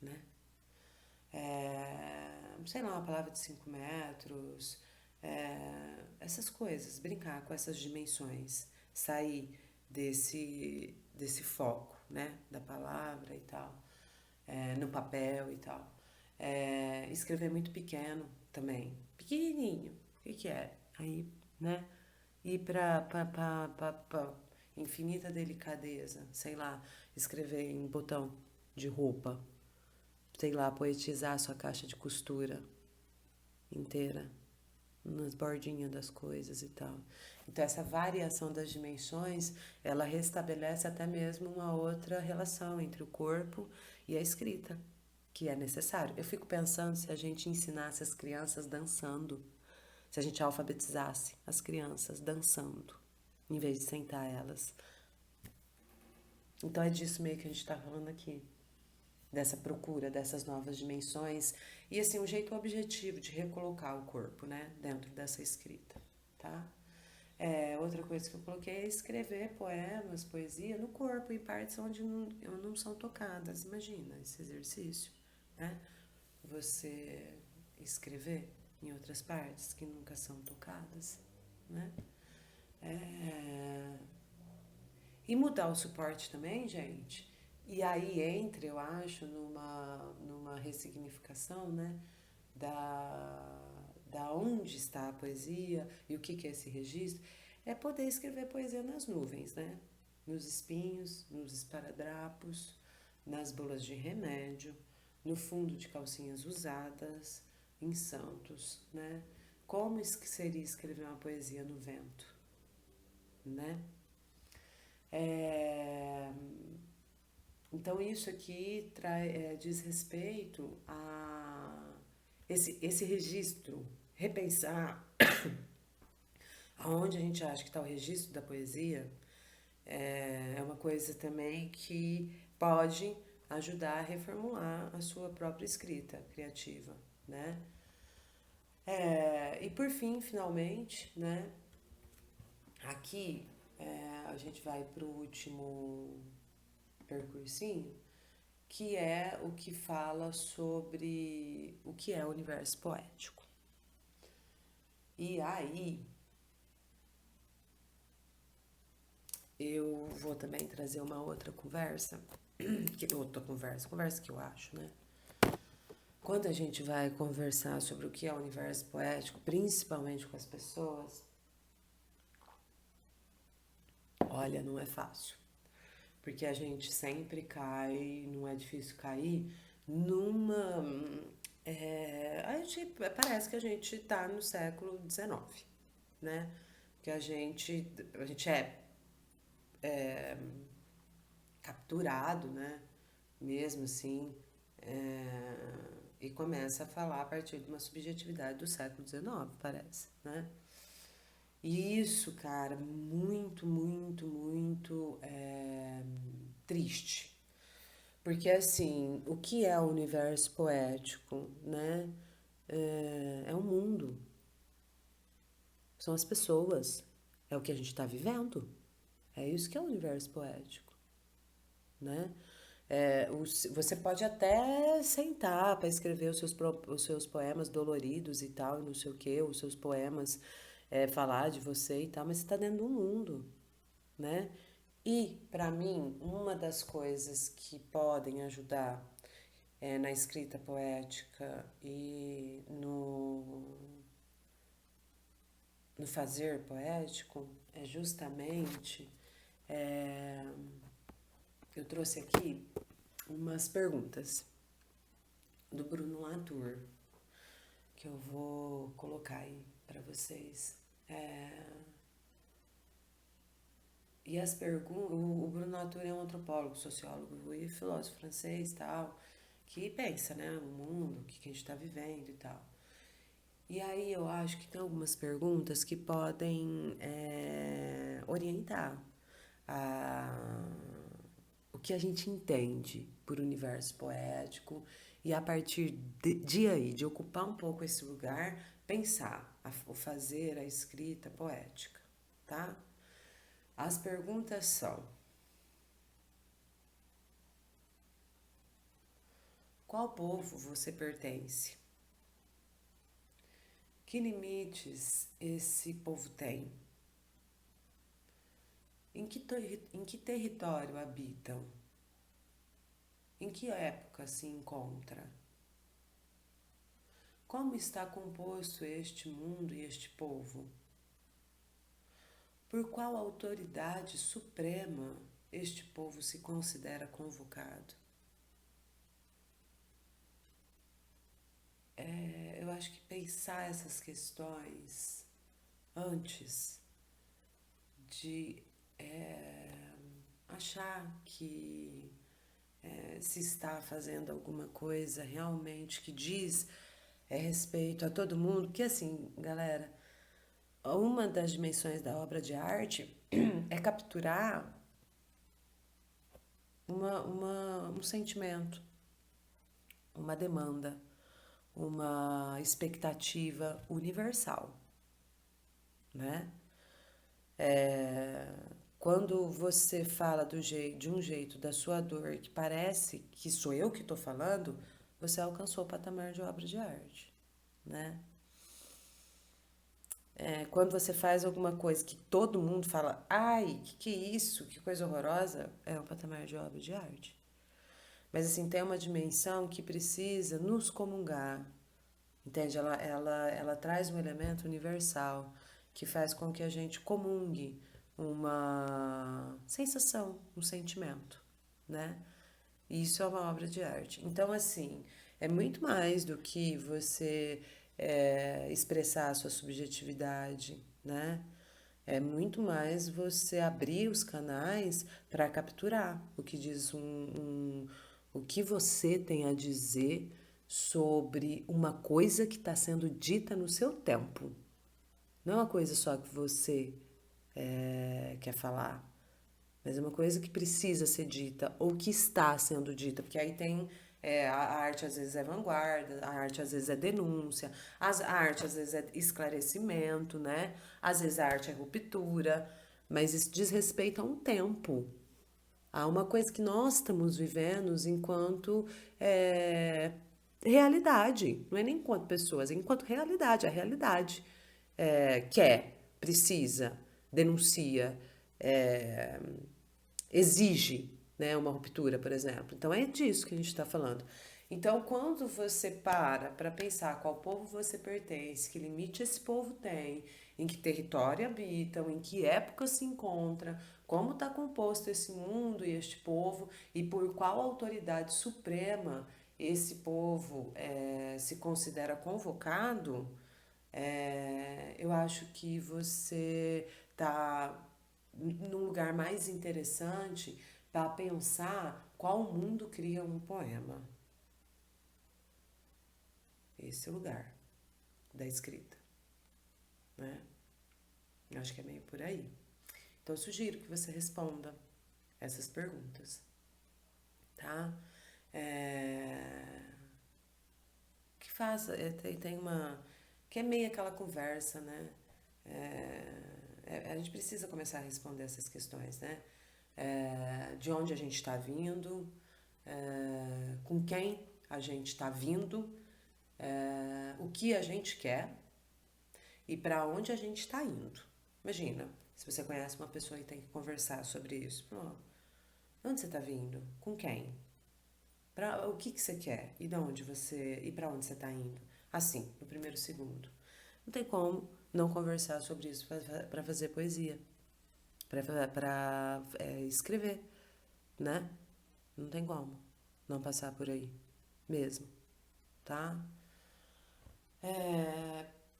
né? Sei lá, uma palavra de 5 metros, essas coisas, brincar com essas dimensões, sair desse foco, né, da palavra e tal, no papel e tal. Escrever muito pequeno também, pequenininho, o que que é? Aí, né, ir pra infinita delicadeza, sei lá, escrever em botão de roupa, sei lá, poetizar a sua caixa de costura inteira, nas bordinhas das coisas e tal. Então, essa variação das dimensões, ela restabelece até mesmo uma outra relação entre o corpo e a escrita, que é necessário. Eu fico pensando se a gente ensinasse as crianças dançando, se a gente alfabetizasse as crianças dançando, em vez de sentar elas. Então, é disso meio que a gente está falando aqui, dessa procura dessas novas dimensões e assim um jeito objetivo de recolocar o corpo, né, dentro dessa escrita, tá? Outra coisa que eu coloquei é escrever poemas, poesia no corpo, em partes onde não são tocadas. Imagina esse exercício, né? Você escrever em outras partes que nunca são tocadas, né? É, E mudar o suporte também, gente. E aí entra, eu acho, numa ressignificação, né? Da onde está a poesia e o que, que é esse registro. É poder escrever poesia nas nuvens, né? Nos espinhos, nos esparadrapos, nas bolas de remédio, no fundo de calcinhas usadas, em santos, né? Como seria escrever uma poesia no vento, né? É, então, isso aqui diz respeito a esse registro, repensar aonde a gente acha que está o registro da poesia, é uma coisa também que pode ajudar a reformular a sua própria escrita criativa, né? E por fim, finalmente, né? Aqui a gente vai para o último percursinho, que é o que fala sobre o que é o universo poético. E aí eu vou também trazer uma outra conversa, conversa que eu acho, né? Quando a gente vai conversar sobre o que é o universo poético, principalmente com as pessoas, olha, não é fácil. Porque a gente sempre cai, não é difícil cair, numa. Parece que a gente está no século XIX, né? Que a gente é capturado, né? Mesmo assim, e começa a falar a partir de uma subjetividade do século XIX, parece, né? E isso, cara, muito, muito, muito triste. Porque, assim, o que é o universo poético, né? É um mundo. são as pessoas, é o que a gente está vivendo. É isso que é o universo poético, né? Você pode até sentar para escrever os seus poemas doloridos e tal, e não sei o quê, os seus poemas, falar de você e tal, mas você está dentro do mundo, né? E, para mim, uma das coisas que podem ajudar na escrita poética e no fazer poético é justamente. é, eu trouxe aqui umas perguntas do Bruno Latour que eu vou colocar aí para vocês. É, e as perguntas. O Bruno Latour é um antropólogo, sociólogo e filósofo francês tal, que pensa, né, o mundo, o que a gente está vivendo e tal. E aí eu acho que tem algumas perguntas que podem orientar a, o que a gente entende por universo poético e a partir de aí, de ocupar um pouco esse lugar, pensar, o fazer a escrita poética, tá? As perguntas são: qual povo você pertence? Que limites esse povo tem? Em que território habitam? Em que época se encontra? Como está composto este mundo e este povo? Por qual autoridade suprema este povo se considera convocado? Eu acho que pensar essas questões antes de achar que se está fazendo alguma coisa realmente que diz respeito a todo mundo, porque assim, galera, uma das dimensões da obra de arte é capturar um sentimento, uma demanda, uma expectativa universal, né? Quando você fala de um jeito da sua dor que parece que sou eu que estou falando, você alcançou o patamar de obra de arte, né? Quando você faz alguma coisa que todo mundo fala, ai, que é isso? Que coisa horrorosa, é o patamar de obra de arte. Mas assim, tem uma dimensão que precisa nos comungar, entende? Ela traz um elemento universal que faz com que a gente comungue uma sensação, um sentimento, né? E isso é uma obra de arte. Então, assim, é muito mais do que você expressar a sua subjetividade, né? É muito mais você abrir os canais para capturar o que diz o que você tem a dizer sobre uma coisa que está sendo dita no seu tempo. Não é uma coisa só que você quer falar, mas é uma coisa que precisa ser dita ou que está sendo dita, porque aí tem a arte às vezes é vanguarda, a arte às vezes é denúncia, a arte às vezes é esclarecimento, né? Às vezes a arte é ruptura, mas isso diz respeito a um tempo, a uma coisa que nós estamos vivendo enquanto realidade, não é nem enquanto pessoas, é enquanto realidade, a realidade quer, precisa, denuncia, é, exige, né, uma ruptura, por exemplo. Então é disso que a gente está falando. Então, quando você para pensar qual povo você pertence, que limite esse povo tem, em que território habitam, em que época se encontra, como está composto esse mundo e este povo, e por qual autoridade suprema esse povo se considera convocado, eu acho que você está num lugar mais interessante para pensar qual mundo cria um poema. Esse é o lugar da escrita, né? Eu acho que é meio por aí. Então, eu sugiro que você responda essas perguntas, tá? Que faça, tem uma... que é meio aquela conversa, né? A gente precisa começar a responder essas questões, né? De onde a gente está vindo, com quem a gente está vindo, o que a gente quer e para onde a gente está indo. Imagina, se você conhece uma pessoa e tem que conversar sobre isso. Pô, onde você está vindo? Com quem? O que você quer? E de onde você e para onde você está indo? Assim, no primeiro segundo. Não tem como não conversar sobre isso para fazer poesia, para escrever, né? Não tem como não passar por aí, mesmo, tá?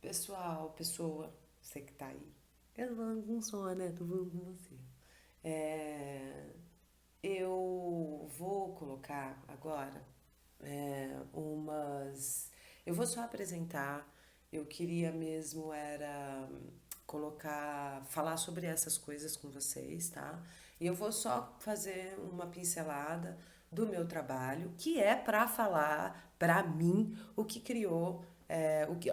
Pessoal, pessoa, você que tá aí. Eu tô falando com som, né? Tô falando com você. É, eu vou colocar agora umas. Eu vou só apresentar. Eu queria mesmo era falar sobre essas coisas com vocês, tá? E eu vou só fazer uma pincelada do meu trabalho, que é para falar para mim o que criou,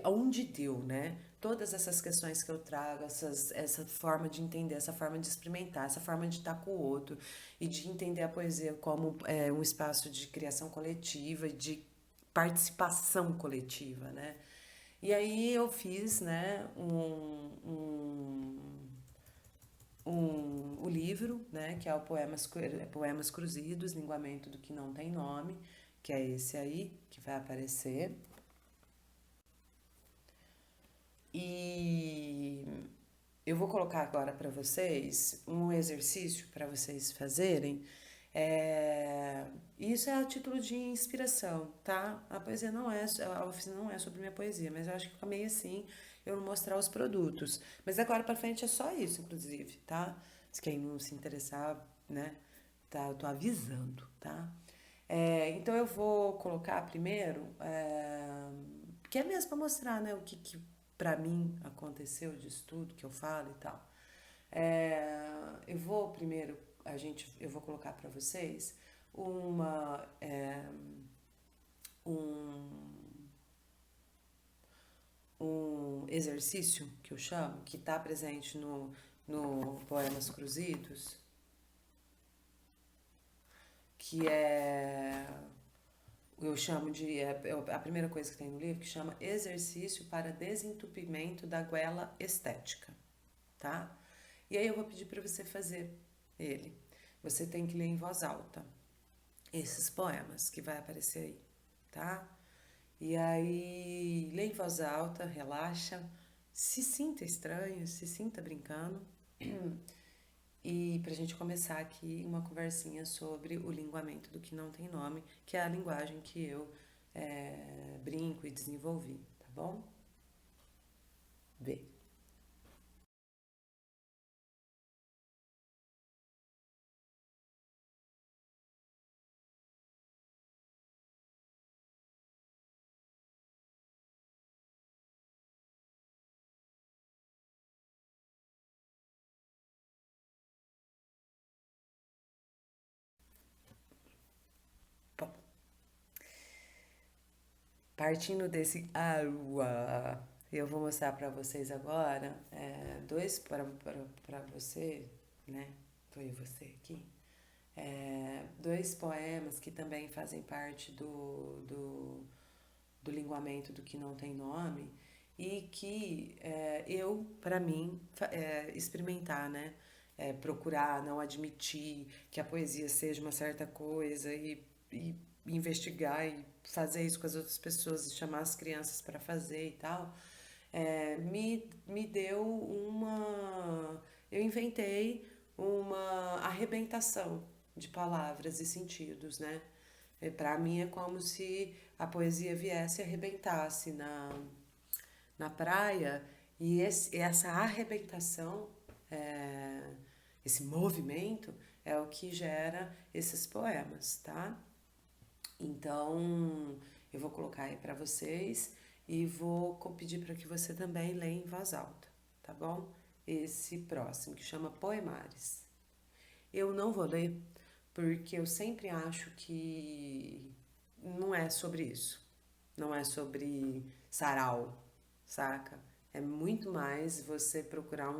onde deu, né? Todas essas questões que eu trago, essa forma de entender, essa forma de experimentar, essa forma de estar com o outro e de entender a poesia como um espaço de criação coletiva, de participação coletiva, né? E aí eu fiz, né, o livro, né, que é o Poemas Cruzidos, Linguamento do que Não Tem Nome, que é esse aí, que vai aparecer. E eu vou colocar agora para vocês um exercício para vocês fazerem. É, Isso é a título de inspiração, tá? A poesia não é, a oficina não é sobre minha poesia, mas eu acho que fica meio assim eu não mostrar os produtos. Mas agora para frente é só isso, inclusive, tá? Se quem não se interessar, né? Tá, eu tô avisando, tá? Então eu vou colocar primeiro, que é mesmo para mostrar, né, o que para mim aconteceu disso tudo que eu falo e tal. Eu vou primeiro, eu vou colocar para vocês uma, um, um exercício que eu chamo, que está presente no Poemas Cruzidos, que eu chamo a primeira coisa que tem no livro, que chama Exercício para Desentupimento da Goela Estética, tá? E aí eu vou pedir para você fazer ele. Você tem que ler em voz alta esses poemas que vai aparecer aí, tá? E aí, lê em voz alta, relaxa, se sinta estranho, se sinta brincando. E pra gente começar aqui uma conversinha sobre o linguamento do que não tem nome, que é a linguagem que eu brinco e desenvolvi, tá bom? Vê. Bom, partindo desse arua, eu vou mostrar para vocês agora dois para você, né? Tô e você aqui. Dois poemas que também fazem parte do linguamento do que não tem nome e que para mim, experimentar, né? Procurar não admitir que a poesia seja uma certa coisa e investigar e fazer isso com as outras pessoas e chamar as crianças para fazer e tal, me deu uma. Eu inventei uma arrebentação de palavras e sentidos, né? Para mim é como se a poesia viesse e arrebentasse na praia e essa arrebentação, é, esse movimento é o que gera esses poemas, tá? Então eu vou colocar aí para vocês e vou pedir para que você também leia em voz alta, tá bom? Esse próximo que chama Poemares. Eu não vou ler porque eu sempre acho que não é sobre isso. Não é sobre sarau, saca? É muito mais você procurar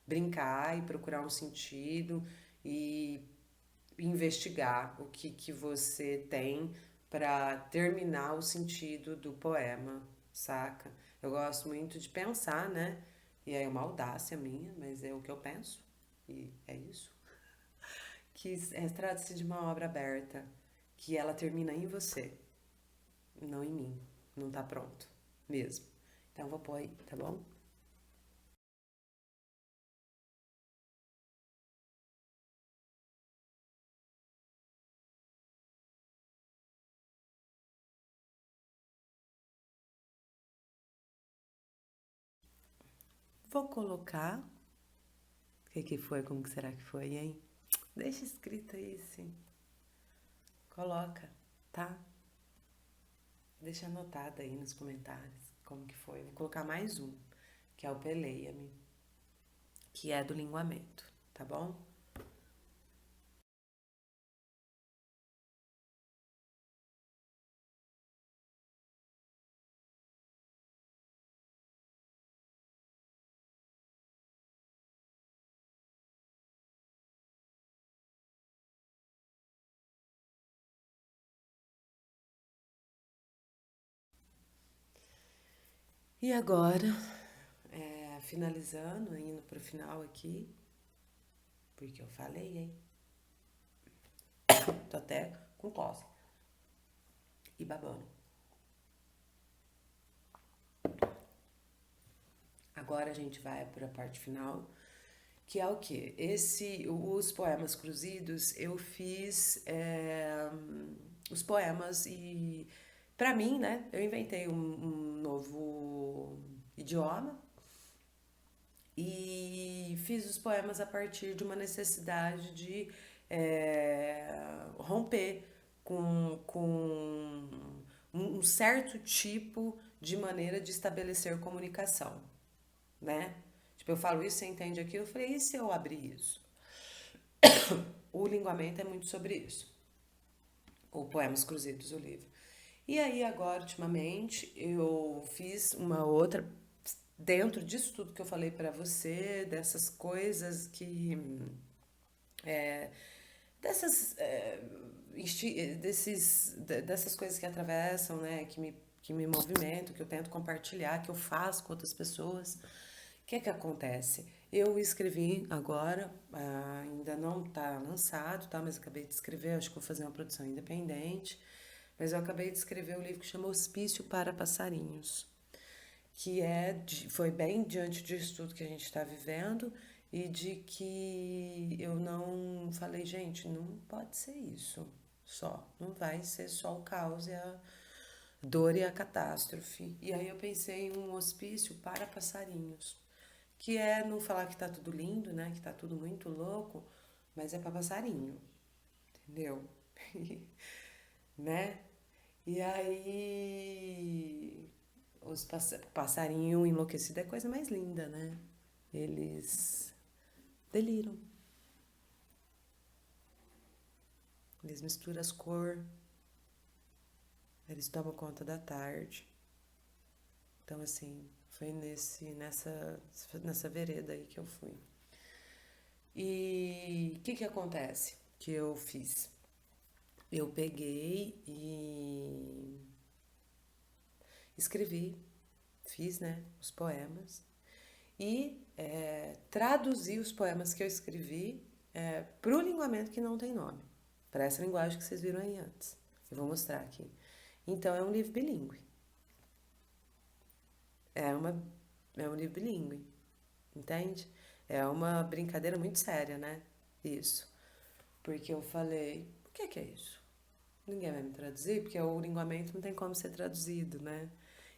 brincar e procurar um sentido e investigar o que que você tem para terminar o sentido do poema, saca? Eu gosto muito de pensar, né? E é uma audácia minha, mas é o que eu penso. E é isso. Trata-se de uma obra aberta, que ela termina em você, não em mim. Não tá pronto, mesmo. Então eu vou pôr aí, tá bom? Vou colocar. O que que foi? Como que será que foi, hein? Deixa escrito aí, sim. Coloca, tá? Deixa anotado aí nos comentários como que foi. Vou colocar mais um, que é o Peleia-me, que é do linguamento, tá bom? E agora, finalizando, indo pro final aqui, porque eu falei, hein? Tô até com tosse e babando. Agora a gente vai para a parte final, que é o quê? Os poemas cruzidos, eu fiz os poemas e, para mim, né, eu inventei um novo idioma e fiz os poemas a partir de uma necessidade de romper com um certo tipo de maneira de estabelecer comunicação, né? Tipo, eu falo isso, você entende aquilo? Eu falei, e se eu abrir isso? O linguamento é muito sobre isso. O Poemas Cruzidos, o livro. E aí, agora, ultimamente, eu fiz uma outra, dentro disso tudo que eu falei para você, dessas coisas que. Dessas. Dessas coisas que atravessam, né, que me movimentam, que eu tento compartilhar, que eu faço com outras pessoas. O que é que acontece? Eu escrevi agora, ainda não está lançado, tá? Mas acabei de escrever, acho que vou fazer uma produção independente. Mas eu acabei de escrever um livro que chama Hospício para Passarinhos, que foi bem diante disso tudo que a gente está vivendo e de que eu não falei, gente, não pode ser isso só, não vai ser só o caos e a dor e a catástrofe. E aí eu pensei em um hospício para passarinhos, que é não falar que tá tudo lindo, né, que tá tudo muito louco, mas é para passarinho, entendeu? Né? E aí passarinho enlouquecido é a coisa mais linda, né? Eles deliram, eles misturam as cores, eles tomam conta da tarde. Então, assim, foi nessa vereda aí que eu fui. E o que acontece que eu fiz? Eu peguei e escrevi, fiz, né, os poemas e traduzi os poemas que eu escrevi para o linguamento que não tem nome, para essa linguagem que vocês viram aí antes. Eu vou mostrar aqui. Então é um livro bilíngue. É uma é um livro bilíngue, entende? É uma brincadeira muito séria, né? Isso. Porque eu falei, o que é isso? Ninguém vai me traduzir, porque o linguamento não tem como ser traduzido, né?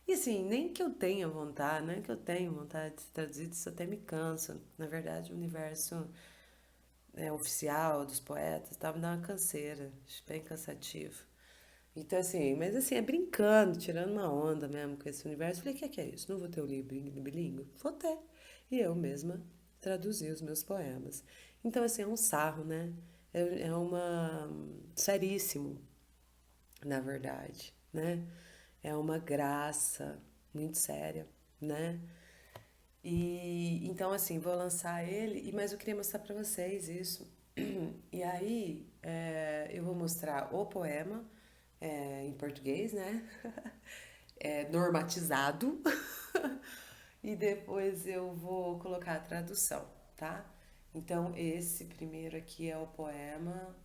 E assim, nem que eu tenha vontade, nem que eu tenha vontade de ser traduzido, isso até me cansa. Na verdade, o universo oficial dos poetas tá, me dá uma canseira, acho bem cansativo. Então, assim, mas assim, é brincando, tirando uma onda mesmo com esse universo. Falei, o que é isso? Não vou ter o livro bilíngue? Vou ter. E eu mesma traduzi os meus poemas. Então, assim, é um sarro, né? É uma. Seríssimo, na verdade, né? É uma graça muito séria, né? E então, assim, vou lançar ele, mas eu queria mostrar para vocês isso. E aí, eu vou mostrar o poema em português, né? Normatizado. E depois eu vou colocar a tradução, tá? Então, esse primeiro aqui é o poema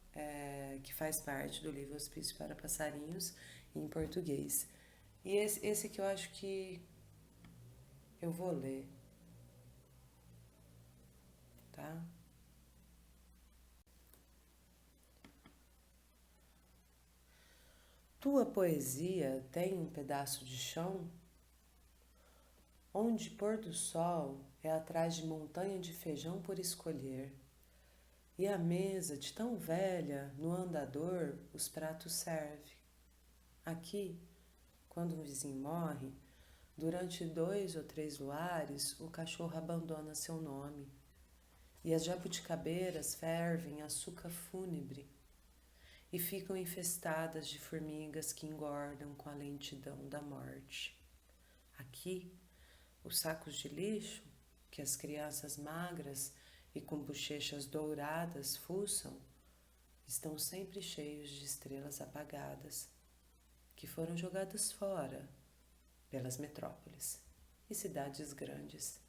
que faz parte do livro Hospício para Passarinhos, em português. E esse que eu acho que eu vou ler, tá? Tua poesia tem um pedaço de chão onde pôr do sol é atrás de montanha de feijão por escolher. E a mesa de tão velha, no andador, os pratos serve. Aqui, quando um vizinho morre, durante 2 ou 3 luares, o cachorro abandona seu nome. E as jabuticabeiras fervem açúcar fúnebre e ficam infestadas de formigas que engordam com a lentidão da morte. Aqui, os sacos de lixo, que as crianças magras e com bochechas douradas fuçam, estão sempre cheios de estrelas apagadas, que foram jogadas fora pelas metrópoles e cidades grandes,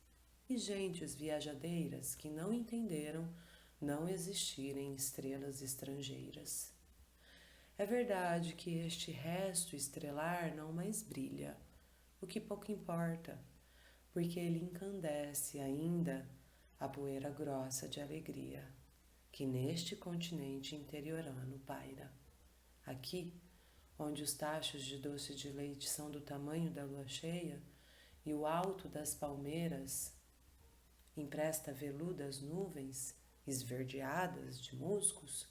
e gentes viajadeiras que não entenderam não existirem estrelas estrangeiras. É verdade que este resto estrelar não mais brilha, o que pouco importa, porque ele encandece ainda a poeira grossa de alegria que neste continente interiorano paira. Aqui, onde os tachos de doce de leite são do tamanho da lua cheia e o alto das palmeiras empresta veludas nuvens esverdeadas de musgos,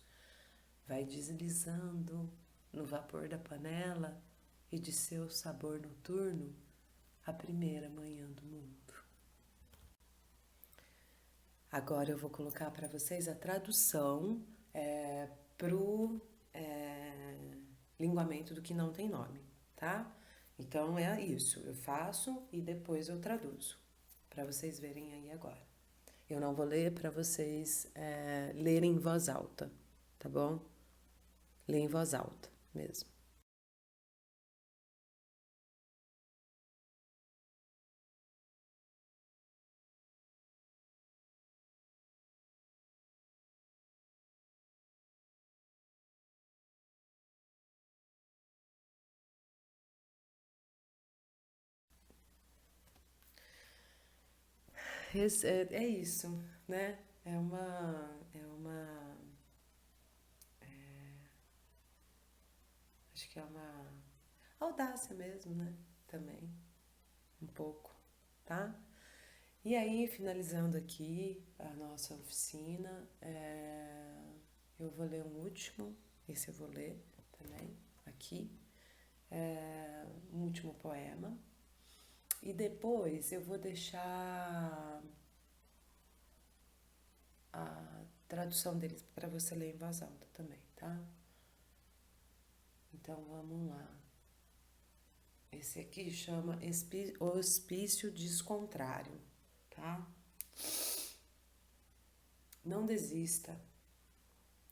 vai deslizando no vapor da panela e de seu sabor noturno a primeira manhã do mundo. Agora eu vou colocar para vocês a tradução pro linguamento do que não tem nome, tá? Então é isso, eu faço e depois eu traduzo, para vocês verem aí agora. Eu não vou ler para vocês lerem em voz alta, tá bom? Lê em voz alta mesmo. É isso, né? Acho que é uma audácia mesmo, né? Também, um pouco, tá? E aí, finalizando aqui a nossa oficina, eu vou ler um último, esse eu vou ler também, aqui, um último poema. E depois eu vou deixar a tradução deles para você ler em voz alta também, tá? Então vamos lá. Esse aqui chama Hospício Descontrário, tá? Não desista.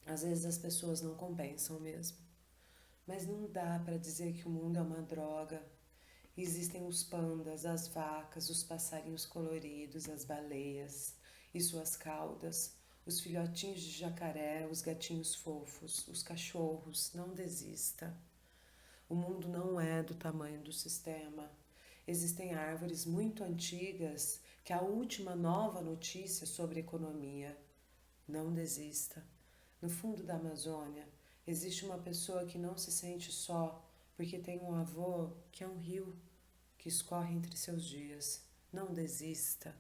Às vezes as pessoas não compensam mesmo. Mas não dá para dizer que o mundo é uma droga. Existem os pandas, as vacas, os passarinhos coloridos, as baleias e suas caudas, os filhotinhos de jacaré, os gatinhos fofos, os cachorros. Não desista. O mundo não é do tamanho do sistema. Existem árvores muito antigas que a última nova notícia sobre economia. Não desista. No fundo da Amazônia, existe uma pessoa que não se sente só porque tem um avô que é um rio que escorre entre seus dias. Não desista.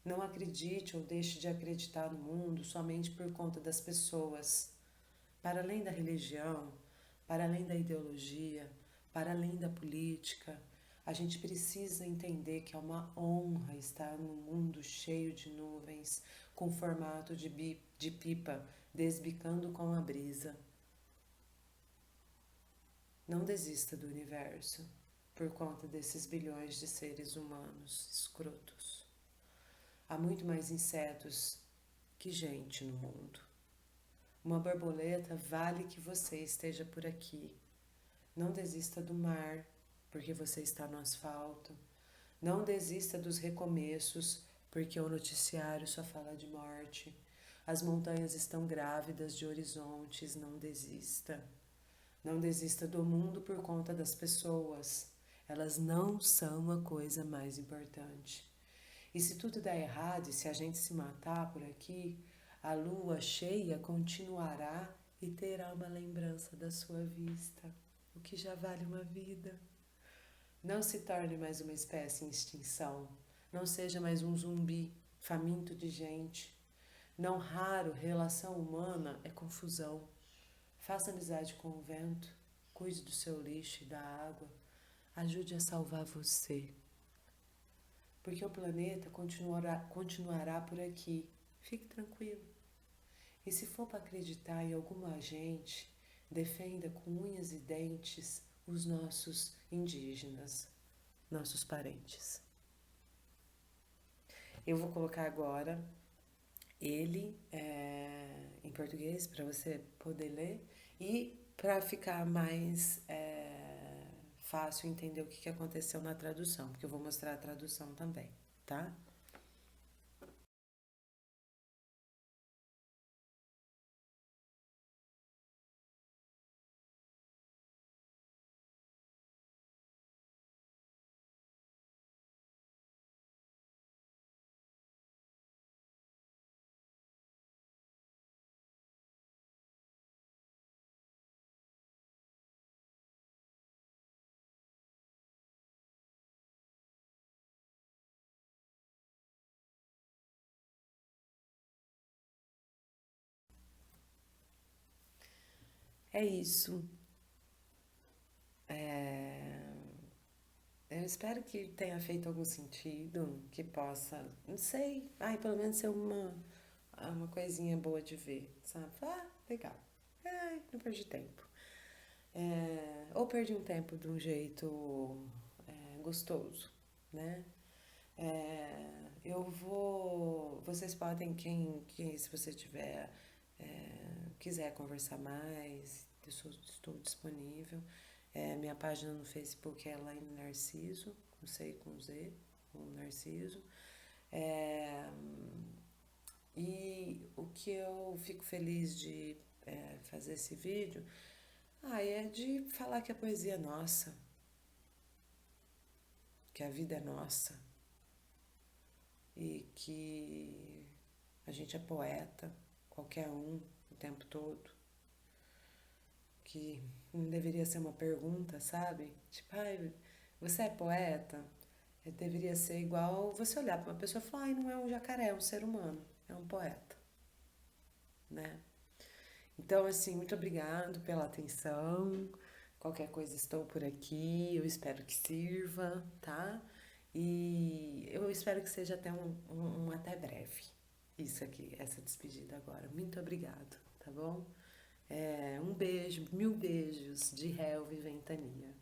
Não acredite ou deixe de acreditar no mundo somente por conta das pessoas. Para além da religião, para além da ideologia, para além da política, a gente precisa entender que é uma honra estar num mundo cheio de nuvens, com formato de pipa, desbicando com a brisa. Não desista do universo. por conta desses bilhões de seres humanos escrotos. Há muito mais insetos que gente no mundo. Uma borboleta vale que você esteja por aqui. Não desista do mar, porque você está no asfalto. Não desista dos recomeços, porque o noticiário só fala de morte. As montanhas estão grávidas de horizontes, não desista. Não desista do mundo por conta das pessoas. Elas não são a coisa mais importante. E se tudo der errado e se a gente se matar por aqui, a lua cheia continuará e terá uma lembrança da sua vista, o que já vale uma vida. Não se torne mais uma espécie em extinção. Não seja mais um zumbi faminto de gente. Não raro, relação humana é confusão. Faça amizade com o vento. Cuide do seu lixo e da água. Ajude a salvar você. Porque o planeta continuará por aqui. Fique tranquilo. E se for para acreditar em alguma agente, defenda com unhas e dentes os nossos indígenas, nossos parentes. Eu vou colocar agora ele em português para você poder ler e para ficar mais fácil entender o que aconteceu na tradução, porque eu vou mostrar a tradução também, tá? É isso. Eu espero que tenha feito algum sentido, que possa, não sei, pelo menos ser uma coisinha boa de ver, sabe? Legal. Não perdi tempo. Ou perdi um tempo de um jeito gostoso, né? Eu vou. Vocês podem, se você tiver, quiser conversar mais, estou disponível. Minha página no Facebook é Elaine Narciso, com C e com Z, o Narciso. E o que eu fico feliz de fazer esse vídeo é de falar que a poesia é nossa, que a vida é nossa e que a gente é poeta, qualquer um, o tempo todo. Que não deveria ser uma pergunta, sabe? Tipo, você é poeta? Deveria ser igual você olhar para uma pessoa e falar, não é um jacaré, é um ser humano, é um poeta, né? Então, assim, muito obrigado pela atenção. Qualquer coisa estou por aqui, eu espero que sirva, tá? E eu espero que seja até um até breve. Isso aqui, essa despedida agora. Muito obrigado, tá bom? Um beijo, mil beijos de Helve Ventania.